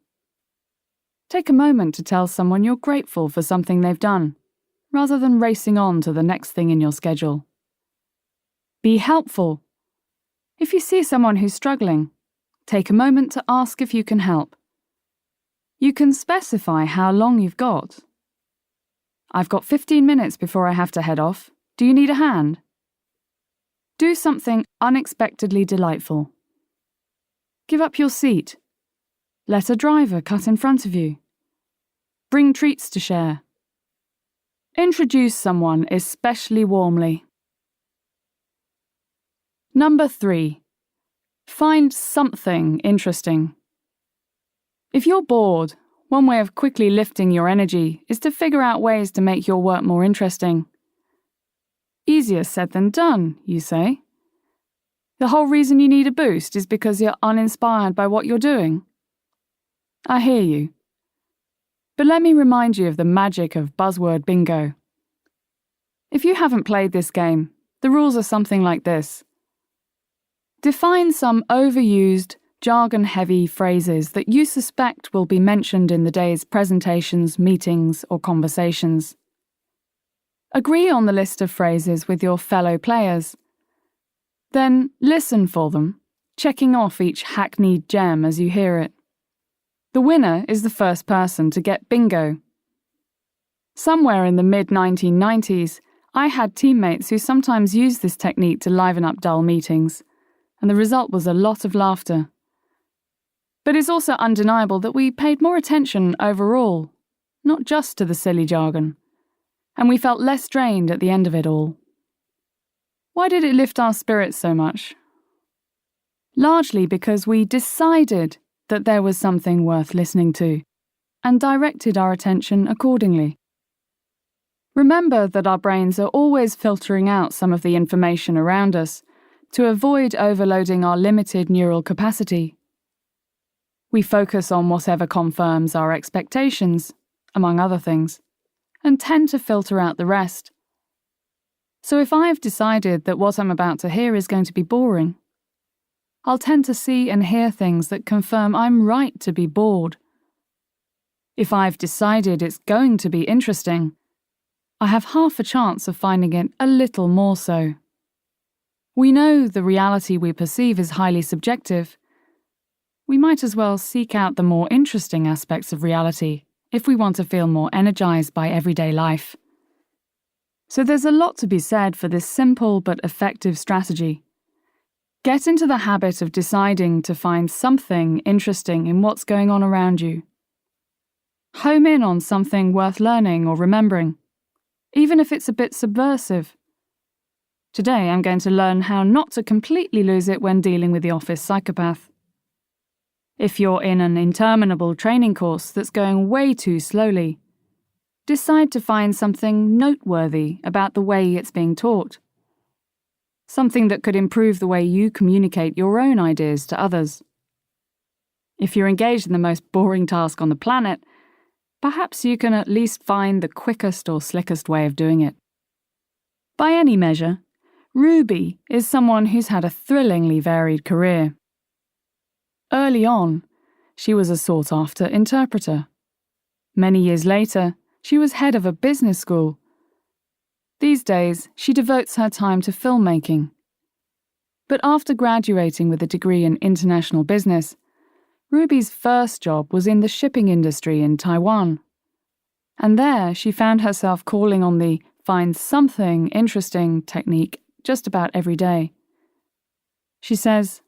Take a moment to tell someone you're grateful for something they've done, rather than racing on to the next thing in your schedule. Be helpful. If you see someone who's struggling, take a moment to ask if you can help. You can specify how long you've got. "I've got 15 minutes before I have to head off. Do you need a hand?" Do something unexpectedly delightful. Give up your seat. Let a driver cut in front of you. Bring treats to share. Introduce someone especially warmly. Number 3. Find something interesting. If you're bored, one way of quickly lifting your energy is to figure out ways to make your work more interesting. Easier said than done, you say. The whole reason you need a boost is because you're uninspired by what you're doing. I hear you. But let me remind you of the magic of buzzword bingo. If you haven't played this game, the rules are something like this. Define some overused, jargon-heavy phrases that you suspect will be mentioned in the day's presentations, meetings, or conversations. Agree on the list of phrases with your fellow players. Then listen for them, checking off each hackneyed gem as you hear it. The winner is the first person to get bingo. Somewhere in the mid-1990s, I had teammates who sometimes used this technique to liven up dull meetings, and the result was a lot of laughter. But it's also undeniable that we paid more attention overall, not just to the silly jargon, and we felt less drained at the end of it all. Why did it lift our spirits so much? Largely because we decided that there was something worth listening to, and directed our attention accordingly. Remember that our brains are always filtering out some of the information around us to avoid overloading our limited neural capacity. We focus on whatever confirms our expectations, among other things, and tend to filter out the rest. So if I've decided that what I'm about to hear is going to be boring, I'll tend to see and hear things that confirm I'm right to be bored. If I've decided it's going to be interesting, I have half a chance of finding it a little more so. We know the reality we perceive is highly subjective. We might as well seek out the more interesting aspects of reality if we want to feel more energized by everyday life. So there's a lot to be said for this simple but effective strategy. Get into the habit of deciding to find something interesting in what's going on around you. Home in on something worth learning or remembering, even if it's a bit subversive. Today I'm going to learn how not to completely lose it when dealing with the office psychopath. If you're in an interminable training course that's going way too slowly, decide to find something noteworthy about the way it's being taught. Something that could improve the way you communicate your own ideas to others. If you're engaged in the most boring task on the planet, perhaps you can at least find the quickest or slickest way of doing it. By any measure, Ruby is someone who's had a thrillingly varied career. Early on, she was a sought-after interpreter. Many years later, she was head of a business school. These days, she devotes her time to filmmaking. But after graduating with a degree in international business, Ruby's first job was in the shipping industry in Taiwan. And there, she found herself calling on the find something interesting technique just about every day. She says,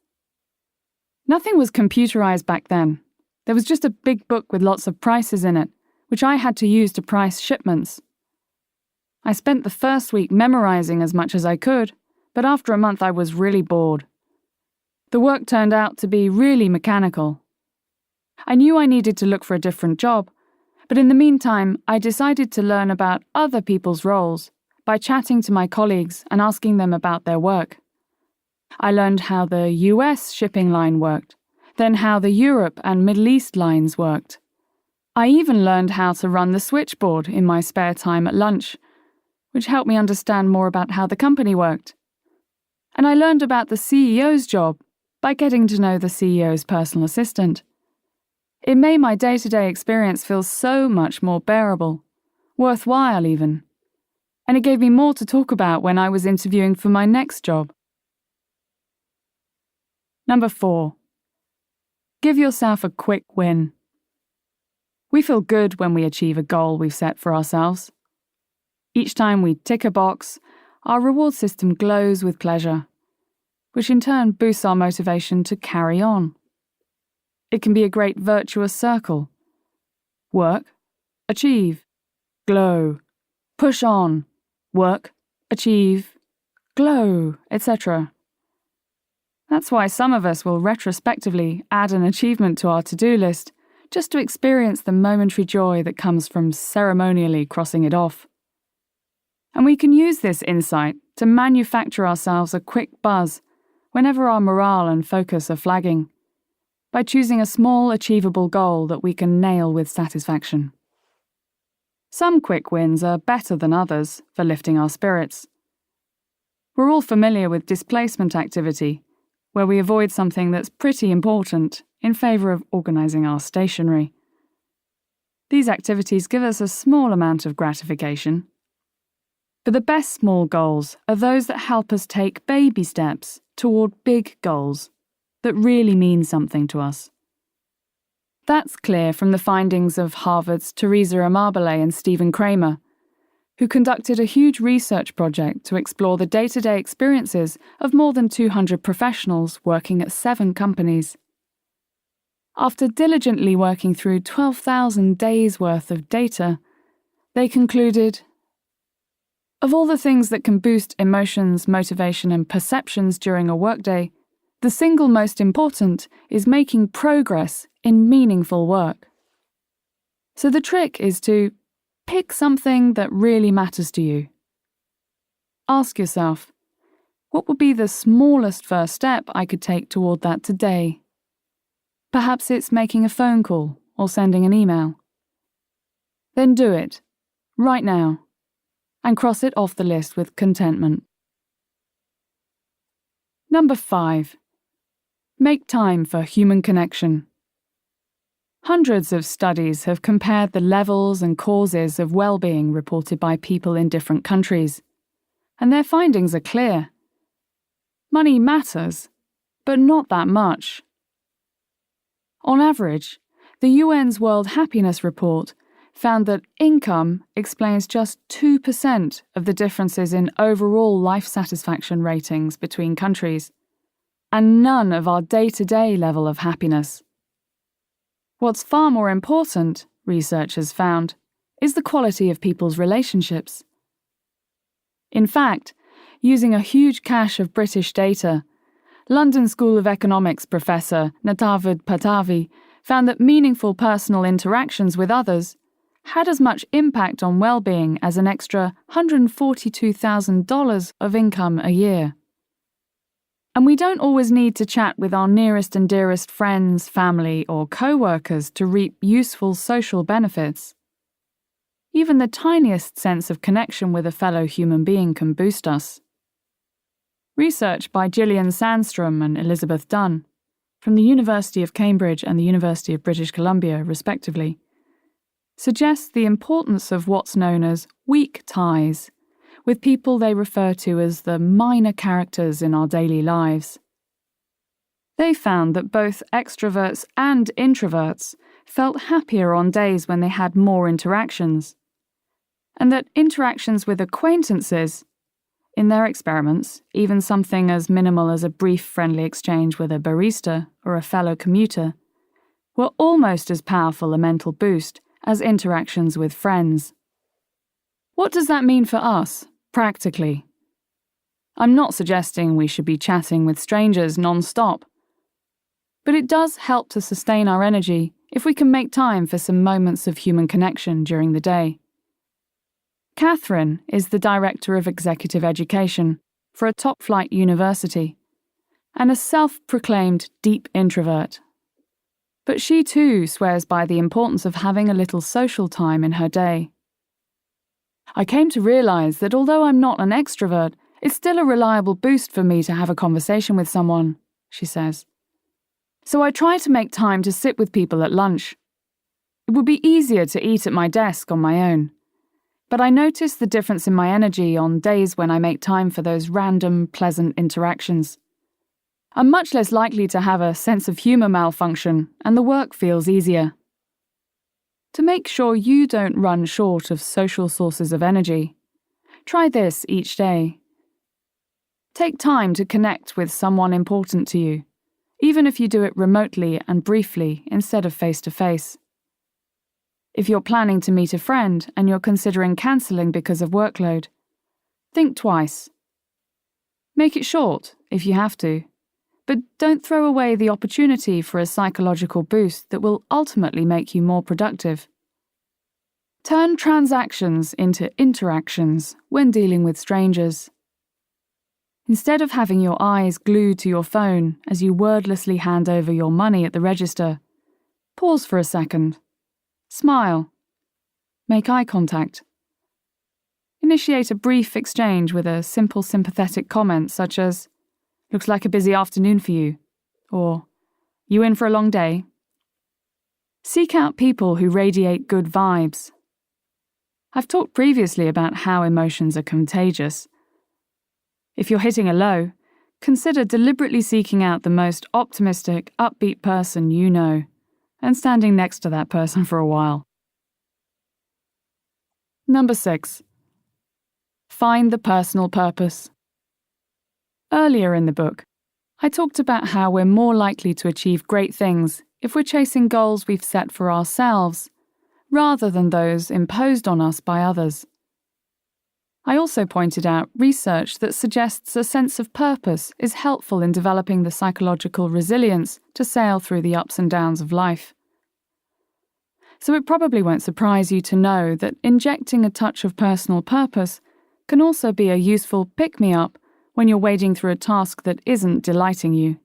"Nothing was computerized back then. There was just a big book with lots of prices in it, which I had to use to price shipments. I spent the first week memorizing as much as I could, but after a month I was really bored. The work turned out to be really mechanical. I knew I needed to look for a different job, but in the meantime I decided to learn about other people's roles by chatting to my colleagues and asking them about their work. I learned how the US shipping line worked, then how the Europe and Middle East lines worked. I even learned how to run the switchboard in my spare time at lunch, which helped me understand more about how the company worked. And I learned about the CEO's job by getting to know the CEO's personal assistant. It made my day-to-day experience feel so much more bearable, worthwhile even. And it gave me more to talk about when I was interviewing for my next job." Number 4. Give yourself a quick win. We feel good when we achieve a goal we've set for ourselves. Each time we tick a box, our reward system glows with pleasure, which in turn boosts our motivation to carry on. It can be a great virtuous circle. Work, achieve, glow, push on, work, achieve, glow, etc. That's why some of us will retrospectively add an achievement to our to-do list just to experience the momentary joy that comes from ceremonially crossing it off. And we can use this insight to manufacture ourselves a quick buzz whenever our morale and focus are flagging, by choosing a small achievable goal that we can nail with satisfaction. Some quick wins are better than others for lifting our spirits. We're all familiar with displacement activity, where we avoid something that's pretty important in favour of organising our stationery. These activities give us a small amount of gratification. But the best small goals are those that help us take baby steps toward big goals that really mean something to us. That's clear from the findings of Harvard's Teresa Amabile and Stephen Kramer, who conducted a huge research project to explore the day-to-day experiences of more than 200 professionals working at 7 companies. After diligently working through 12,000 days' worth of data, they concluded, of all the things that can boost emotions, motivation, and perceptions during a workday, the single most important is making progress in meaningful work. So the trick is to pick something that really matters to you. Ask yourself, what would be the smallest first step I could take toward that today? Perhaps it's making a phone call or sending an email. Then do it, right now, and cross it off the list with contentment. Number 5. Make time for human connection. Hundreds of studies have compared the levels and causes of well-being reported by people in different countries, and their findings are clear. Money matters, but not that much. On average, the UN's World Happiness Report found that income explains just 2% of the differences in overall life satisfaction ratings between countries, and none of our day-to-day level of happiness. What's far more important, researchers found, is the quality of people's relationships. In fact, using a huge cache of British data, London School of Economics professor Natavud Patavi found that meaningful personal interactions with others had as much impact on well-being as an extra $142,000 of income a year. And we don't always need to chat with our nearest and dearest friends, family, or co-workers to reap useful social benefits. Even the tiniest sense of connection with a fellow human being can boost us. Research by Gillian Sandstrom and Elizabeth Dunn, from the University of Cambridge and the University of British Columbia, respectively, suggests the importance of what's known as weak ties, with people they refer to as the minor characters in our daily lives. They found that both extroverts and introverts felt happier on days when they had more interactions, and that interactions with acquaintances, in their experiments, even something as minimal as a brief friendly exchange with a barista or a fellow commuter, were almost as powerful a mental boost as interactions with friends. What does that mean for us, practically? I'm not suggesting we should be chatting with strangers non-stop, but it does help to sustain our energy if we can make time for some moments of human connection during the day. Catherine is the Director of Executive Education for a top-flight university and a self-proclaimed deep introvert. But she too swears by the importance of having a little social time in her day. I came to realise that although I'm not an extrovert, it's still a reliable boost for me to have a conversation with someone, she says. So I try to make time to sit with people at lunch. It would be easier to eat at my desk on my own, but I notice the difference in my energy on days when I make time for those random, pleasant interactions. I'm much less likely to have a sense of humour malfunction, and the work feels easier. To make sure you don't run short of social sources of energy, try this each day. Take time to connect with someone important to you, even if you do it remotely and briefly instead of face-to-face. If you're planning to meet a friend and you're considering cancelling because of workload, think twice. Make it short if you have to, but don't throw away the opportunity for a psychological boost that will ultimately make you more productive. Turn transactions into interactions when dealing with strangers. Instead of having your eyes glued to your phone as you wordlessly hand over your money at the register, pause for a second. Smile. Make eye contact. Initiate a brief exchange with a simple sympathetic comment such as, "Looks like a busy afternoon for you," or "You in for a long day?" Seek out people who radiate good vibes. I've talked previously about how emotions are contagious. If you're hitting a low, consider deliberately seeking out the most optimistic, upbeat person you know, and standing next to that person for a while. Number 6. Find the personal purpose. Earlier in the book, I talked about how we're more likely to achieve great things if we're chasing goals we've set for ourselves, rather than those imposed on us by others. I also pointed out research that suggests a sense of purpose is helpful in developing the psychological resilience to sail through the ups and downs of life. So it probably won't surprise you to know that injecting a touch of personal purpose can also be a useful pick-me-up when you're wading through a task that isn't delighting you.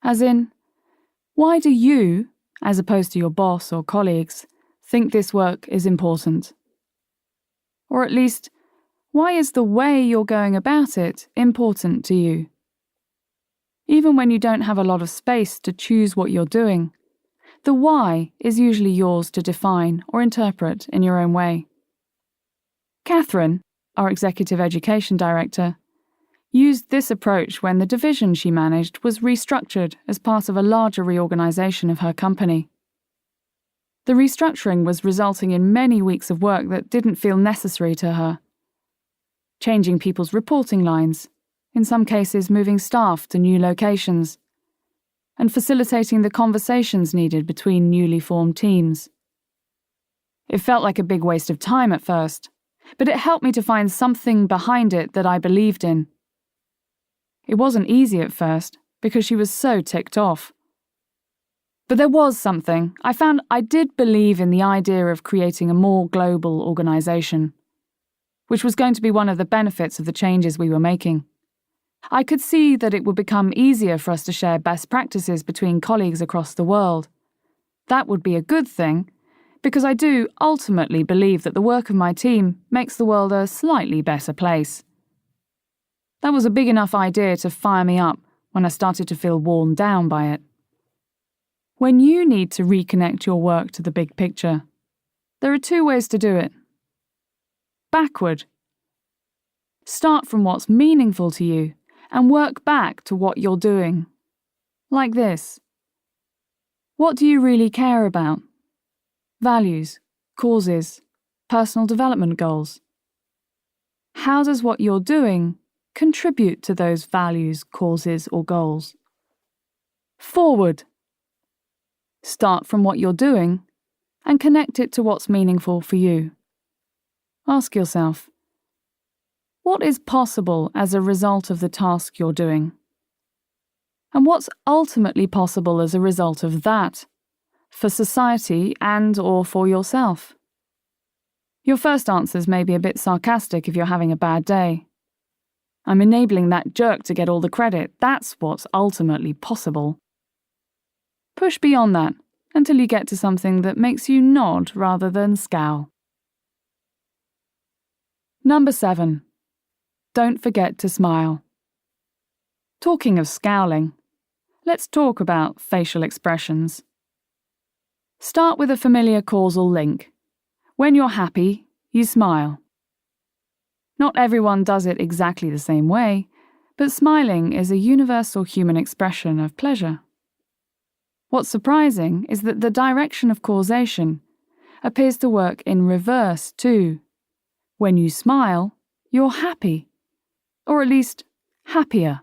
As in, why do you, as opposed to your boss or colleagues, think this work is important? Or at least, why is the way you're going about it important to you? Even when you don't have a lot of space to choose what you're doing, the why is usually yours to define or interpret in your own way. Catherine, our executive education director, used this approach when the division she managed was restructured as part of a larger reorganization of her company. The restructuring was resulting in many weeks of work that didn't feel necessary to her. Changing people's reporting lines, in some cases moving staff to new locations, and facilitating the conversations needed between newly formed teams. It felt like a big waste of time at first, but it helped me to find something behind it that I believed in. It wasn't easy at first, because she was so ticked off. But there was something. I found I did believe in the idea of creating a more global organisation, which was going to be one of the benefits of the changes we were making. I could see that it would become easier for us to share best practices between colleagues across the world. That would be a good thing, because I do ultimately believe that the work of my team makes the world a slightly better place. That was a big enough idea to fire me up when I started to feel worn down by it. When you need to reconnect your work to the big picture, there are 2 ways to do it. Backward. Start from what's meaningful to you and work back to what you're doing. Like this. What do you really care about? Values, causes, personal development goals. How does what you're doing contribute to those values, causes, or goals? Forward. Start from what you're doing and connect it to what's meaningful for you. Ask yourself, what is possible as a result of the task you're doing? And what's ultimately possible as a result of that, for society and/or for yourself? Your first answers may be a bit sarcastic if you're having a bad day. I'm enabling that jerk to get all the credit. That's what's ultimately possible. Push beyond that until you get to something that makes you nod rather than scowl. Number 7. Don't forget to smile. Talking of scowling, let's talk about facial expressions. Start with a familiar causal link. When you're happy, you smile. Not everyone does it exactly the same way, but smiling is a universal human expression of pleasure. What's surprising is that the direction of causation appears to work in reverse too. When you smile, you're happy, or at least happier.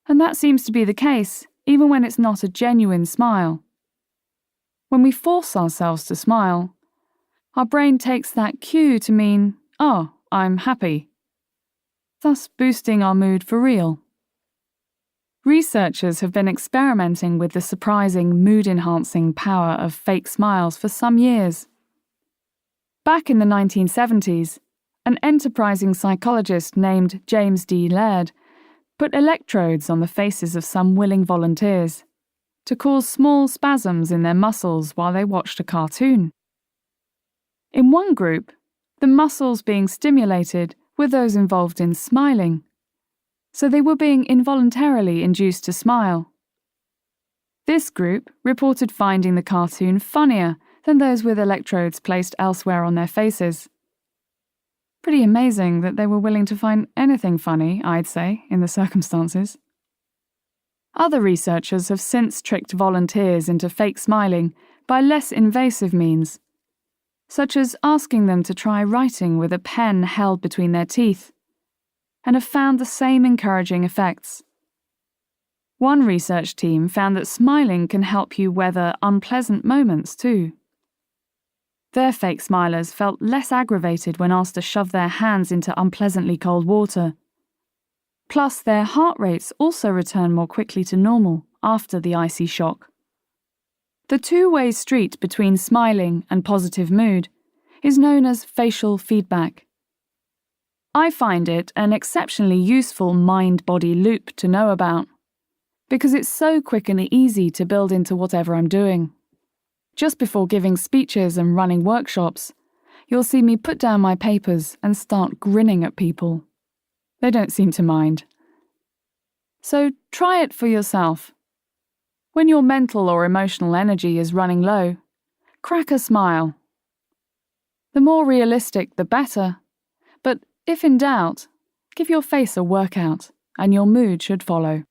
And that seems to be the case even when it's not a genuine smile. When we force ourselves to smile, our brain takes that cue to mean, oh, I'm happy, thus boosting our mood for real. Researchers have been experimenting with the surprising mood-enhancing power of fake smiles for some years. Back in the 1970s, an enterprising psychologist named James D. Laird put electrodes on the faces of some willing volunteers to cause small spasms in their muscles while they watched a cartoon. In one group, the muscles being stimulated were those involved in smiling, so they were being involuntarily induced to smile. This group reported finding the cartoon funnier than those with electrodes placed elsewhere on their faces. Pretty amazing that they were willing to find anything funny, I'd say, in the circumstances. Other researchers have since tricked volunteers into fake smiling by less invasive means, such as asking them to try writing with a pen held between their teeth, and have found the same encouraging effects. One research team found that smiling can help you weather unpleasant moments too. Their fake smilers felt less aggravated when asked to shove their hands into unpleasantly cold water. Plus, their heart rates also return more quickly to normal after the icy shock. The two-way street between smiling and positive mood is known as facial feedback. I find it an exceptionally useful mind-body loop to know about, because it's so quick and easy to build into whatever I'm doing. Just before giving speeches and running workshops, you'll see me put down my papers and start grinning at people. They don't seem to mind. So try it for yourself. When your mental or emotional energy is running low, crack a smile. The more realistic, the better. But if in doubt, give your face a workout, and your mood should follow.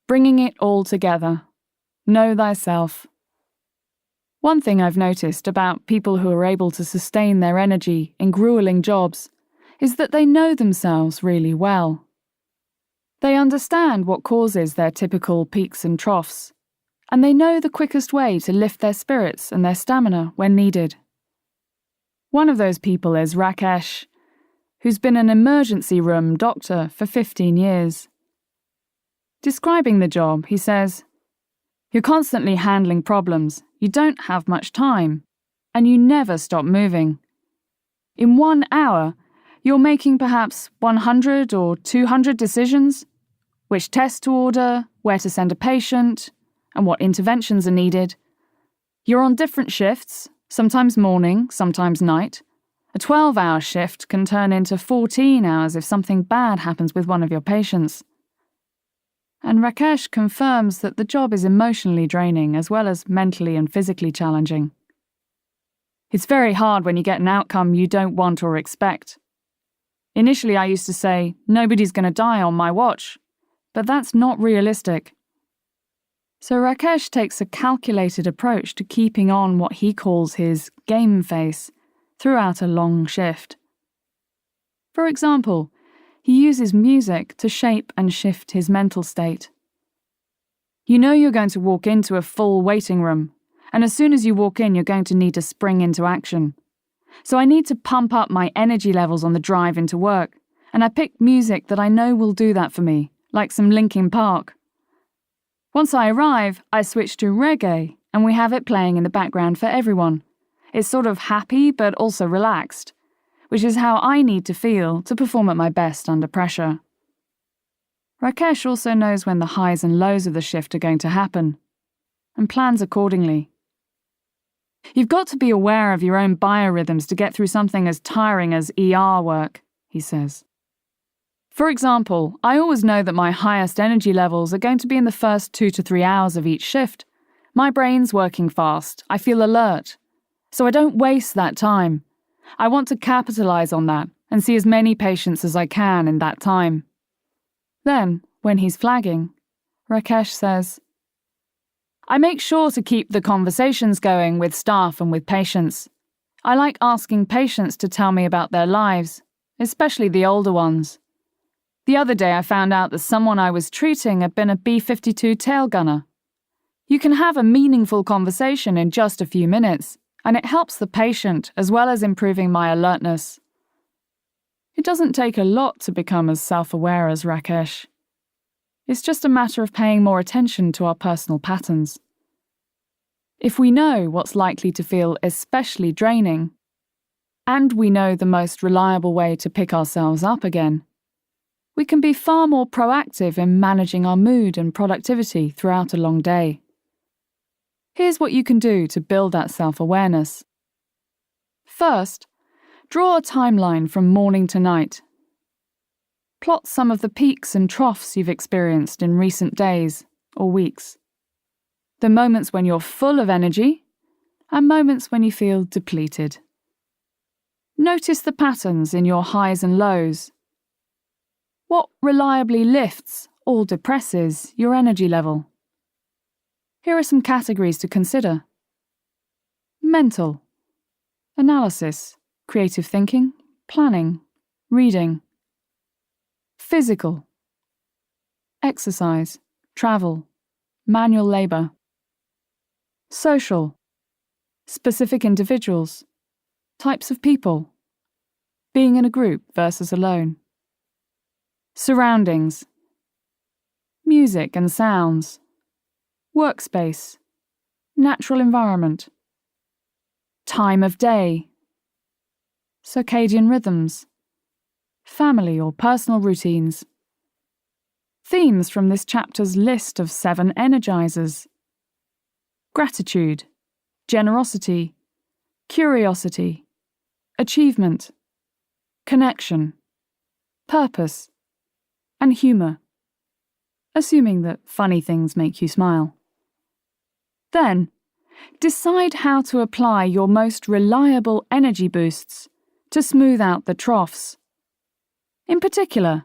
Bringing it all together. Know thyself. One thing I've noticed about people who are able to sustain their energy in grueling jobs is that they know themselves really well. They understand what causes their typical peaks and troughs, and they know the quickest way to lift their spirits and their stamina when needed. One of those people is Rakesh, who's been an emergency room doctor for 15 years. Describing the job, he says, "You're constantly handling problems, you don't have much time, and you never stop moving. In 1 hour, you're making perhaps 100 or 200 decisions, which test to order, where to send a patient, and what interventions are needed. You're on different shifts, sometimes morning, sometimes night. A 12-hour shift can turn into 14 hours if something bad happens with one of your patients." And Rakesh confirms that the job is emotionally draining as well as mentally and physically challenging. "It's very hard when you get an outcome you don't want or expect. Initially I used to say, nobody's going to die on my watch, but that's not realistic." So Rakesh takes a calculated approach to keeping on what he calls his game face throughout a long shift. For example, he uses music to shape and shift his mental state. You know you're going to walk into a full waiting room, and as soon as you walk in, you're going to need to spring into action. So I need to pump up my energy levels on the drive into work, and I pick music that I know will do that for me, like some Linkin Park. Once I arrive, I switch to reggae, and we have it playing in the background for everyone. It's sort of happy but also relaxed, which is how I need to feel to perform at my best under pressure. Rakesh also knows when the highs and lows of the shift are going to happen, and plans accordingly. You've got to be aware of your own biorhythms to get through something as tiring as ER work, he says. For example, I always know that my highest energy levels are going to be in the first 2 to 3 hours of each shift. My brain's working fast, I feel alert, so I don't waste that time. I want to capitalize on that and see as many patients as I can in that time. Then, when he's flagging, Rakesh says, "I make sure to keep the conversations going with staff and with patients. I like asking patients to tell me about their lives, especially the older ones. The other day I found out that someone I was treating had been a B-52 tail gunner. You can have a meaningful conversation in just a few minutes, and it helps the patient as well as improving my alertness." It doesn't take a lot to become as self-aware as Rakesh. It's just a matter of paying more attention to our personal patterns. If we know what's likely to feel especially draining, and we know the most reliable way to pick ourselves up again, we can be far more proactive in managing our mood and productivity throughout a long day. Here's what you can do to build that self-awareness. First, draw a timeline from morning to night. Plot some of the peaks and troughs you've experienced in recent days or weeks. The moments when you're full of energy and moments when you feel depleted. Notice the patterns in your highs and lows. What reliably lifts or depresses your energy level? Here are some categories to consider. Mental, analysis, creative thinking, planning, reading. Physical, exercise, travel, manual labour. Social, specific individuals, types of people, being in a group versus alone. Surroundings, music and sounds, workspace, natural environment. Time of day, circadian rhythms, family or personal routines. Themes from this chapter's list of 7 energizers: gratitude, generosity, curiosity, achievement, connection, purpose, and humour, assuming that funny things make you smile. Then, decide how to apply your most reliable energy boosts to smooth out the troughs. In particular,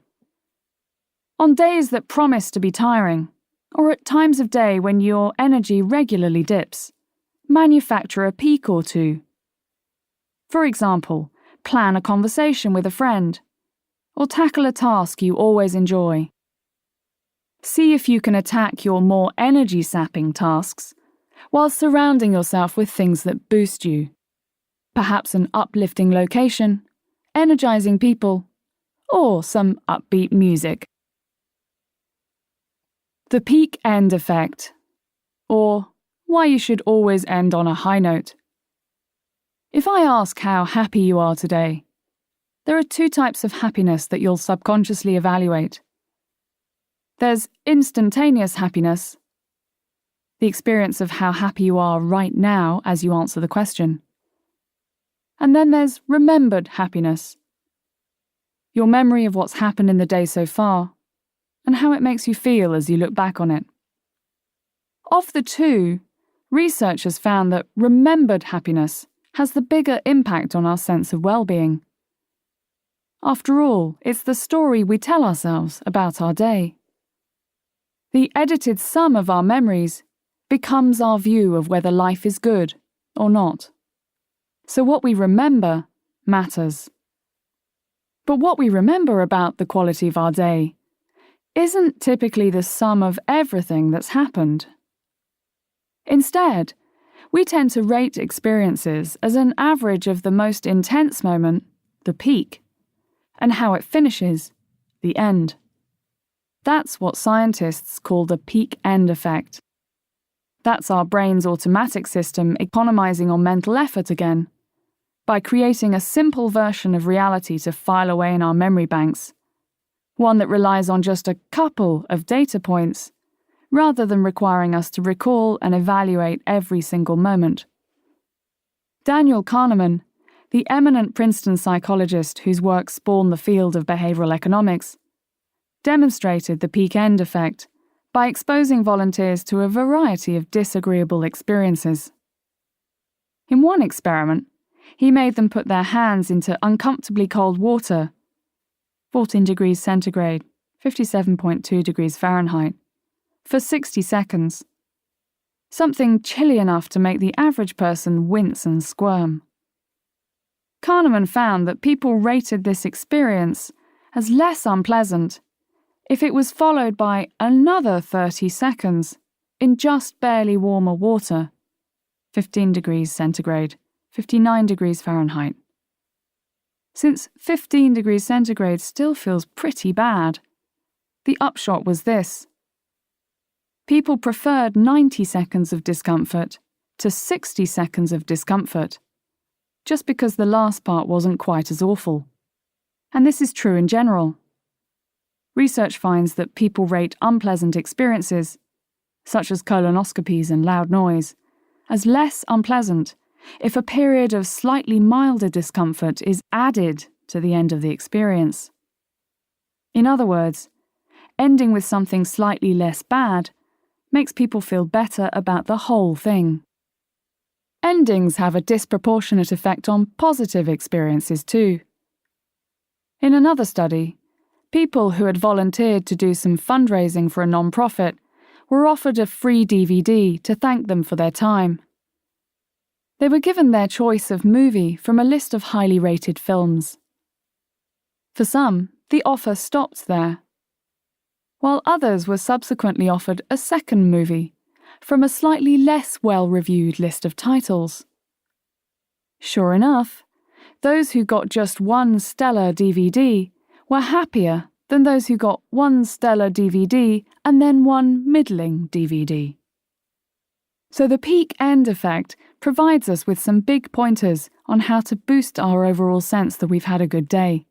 on days that promise to be tiring, or at times of day when your energy regularly dips, manufacture a peak or two. For example, plan a conversation with a friend, or tackle a task you always enjoy. See if you can attack your more energy-sapping tasks while surrounding yourself with things that boost you. Perhaps an uplifting location, energizing people, or some upbeat music. The peak end effect, or why you should always end on a high note. If I ask how happy you are today, there are 2 types of happiness that you'll subconsciously evaluate. There's instantaneous happiness, the experience of how happy you are right now as you answer the question. And then there's remembered happiness, your memory of what's happened in the day so far, and how it makes you feel as you look back on it. Of the 2, research has found that remembered happiness has the bigger impact on our sense of well-being. After all, it's the story we tell ourselves about our day. The edited sum of our memories becomes our view of whether life is good or not. So what we remember matters. But what we remember about the quality of our day isn't typically the sum of everything that's happened. Instead, we tend to rate experiences as an average of the most intense moment, the peak, and how it finishes, the end. That's what scientists call the peak end effect. That's our brain's automatic system economizing on mental effort again, by creating a simple version of reality to file away in our memory banks, one that relies on just a couple of data points, rather than requiring us to recall and evaluate every single moment. Daniel Kahneman, the eminent Princeton psychologist whose work spawned the field of behavioral economics, demonstrated the peak end effect by exposing volunteers to a variety of disagreeable experiences. In one experiment, he made them put their hands into uncomfortably cold water, 14 degrees centigrade, 57.2 degrees Fahrenheit, for 60 seconds, something chilly enough to make the average person wince and squirm. Kahneman found that people rated this experience as less unpleasant if it was followed by another 30 seconds in just barely warmer water, 15 degrees centigrade, 59 degrees Fahrenheit. Since 15 degrees centigrade still feels pretty bad, the upshot was this. People preferred 90 seconds of discomfort to 60 seconds of discomfort, just because the last part wasn't quite as awful. And this is true in general. Research finds that people rate unpleasant experiences, such as colonoscopies and loud noise, as less unpleasant if a period of slightly milder discomfort is added to the end of the experience. In other words, ending with something slightly less bad makes people feel better about the whole thing. Endings have a disproportionate effect on positive experiences too. In another study, people who had volunteered to do some fundraising for a non-profit were offered a free DVD to thank them for their time. They were given their choice of movie from a list of highly rated films. For some, the offer stopped there, while others were subsequently offered a second movie from a slightly less well-reviewed list of titles. Sure enough, those who got just one stellar DVD were happier than those who got one stellar DVD and then one middling DVD. So the peak-end effect provides us with some big pointers on how to boost our overall sense that we've had a good day.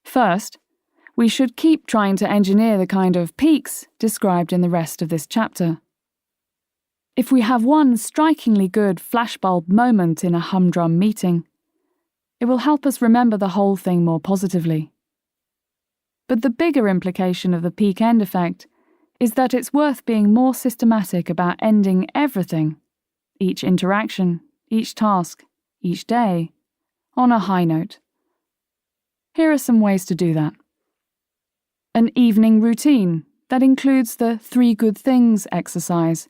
First, we should keep trying to engineer the kind of peaks described in the rest of this chapter. If we have one strikingly good flashbulb moment in a humdrum meeting, it will help us remember the whole thing more positively. But the bigger implication of the peak-end effect is that it's worth being more systematic about ending everything, each interaction, each task, each day, on a high note. Here are some ways to do that. An evening routine that includes the 3 good things exercise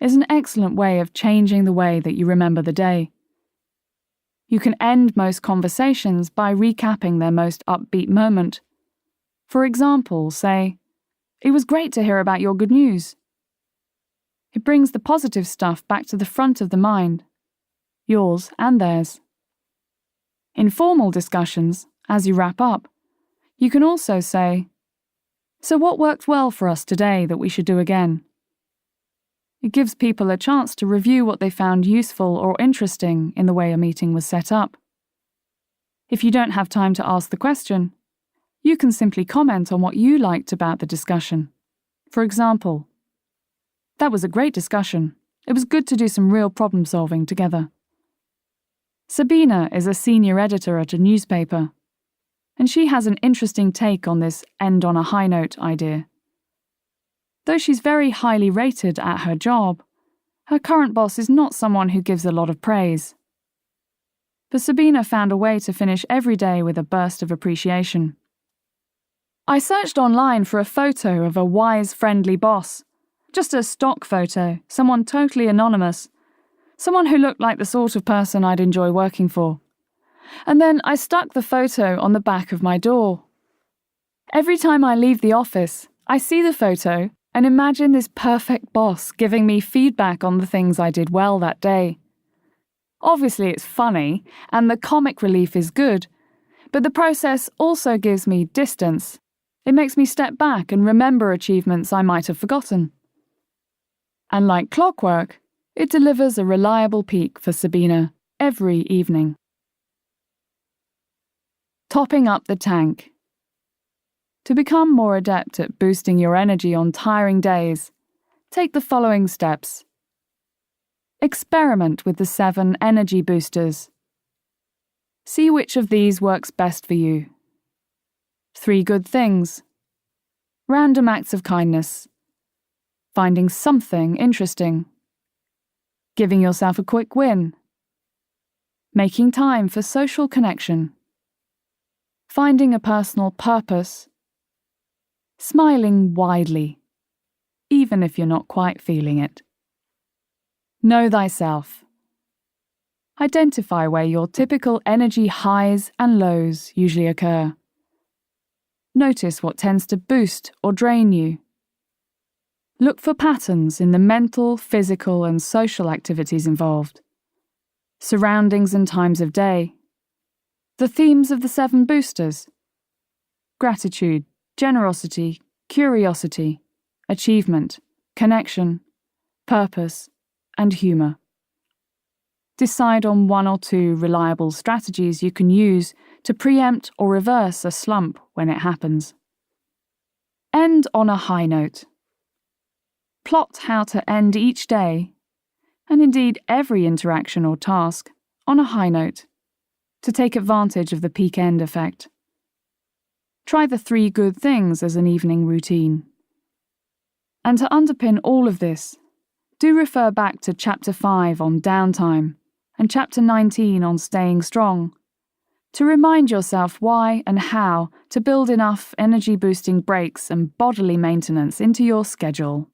is an excellent way of changing the way that you remember the day. You can end most conversations by recapping their most upbeat moment. For example, say, "It was great to hear about your good news." It brings the positive stuff back to the front of the mind, yours and theirs. In formal discussions, as you wrap up, you can also say, "So what worked well for us today that we should do again?" It gives people a chance to review what they found useful or interesting in the way a meeting was set up. If you don't have time to ask the question, you can simply comment on what you liked about the discussion. For example, "That was a great discussion. It was good to do some real problem solving together." Sabina is a senior editor at a newspaper, and she has an interesting take on this end on a high note idea. Though she's very highly rated at her job, her current boss is not someone who gives a lot of praise. But Sabina found a way to finish every day with a burst of appreciation. "I searched online for a photo of a wise, friendly boss. Just a stock photo, someone totally anonymous, someone who looked like the sort of person I'd enjoy working for. And then I stuck the photo on the back of my door. Every time I leave the office, I see the photo and imagine this perfect boss giving me feedback on the things I did well that day. Obviously it's funny, and the comic relief is good, but the process also gives me distance. It makes me step back and remember achievements I might have forgotten." And like clockwork, it delivers a reliable peak for Sabina every evening. Topping up the tank. To become more adept at boosting your energy on tiring days, take the following steps. Experiment with the 7 energy boosters. See which of these works best for you. 3 good things. Random acts of kindness. Finding something interesting. Giving yourself a quick win. Making time for social connection. Finding a personal purpose. Smiling widely, even if you're not quite feeling it. Know thyself. Identify where your typical energy highs and lows usually occur. Notice what tends to boost or drain you. Look for patterns in the mental, physical, and social activities involved. Surroundings and times of day. The themes of the 7 boosters. Gratitude, generosity, curiosity, achievement, connection, purpose, and humour. Decide on 1 or 2 reliable strategies you can use to preempt or reverse a slump when it happens. End on a high note. Plot how to end each day, and indeed every interaction or task, on a high note, to take advantage of the peak-end effect. Try the 3 good things as an evening routine. And to underpin all of this, Do refer back to Chapter 5 on downtime and Chapter 19 on staying strong to remind yourself why and how to build enough energy-boosting breaks and bodily maintenance into your schedule.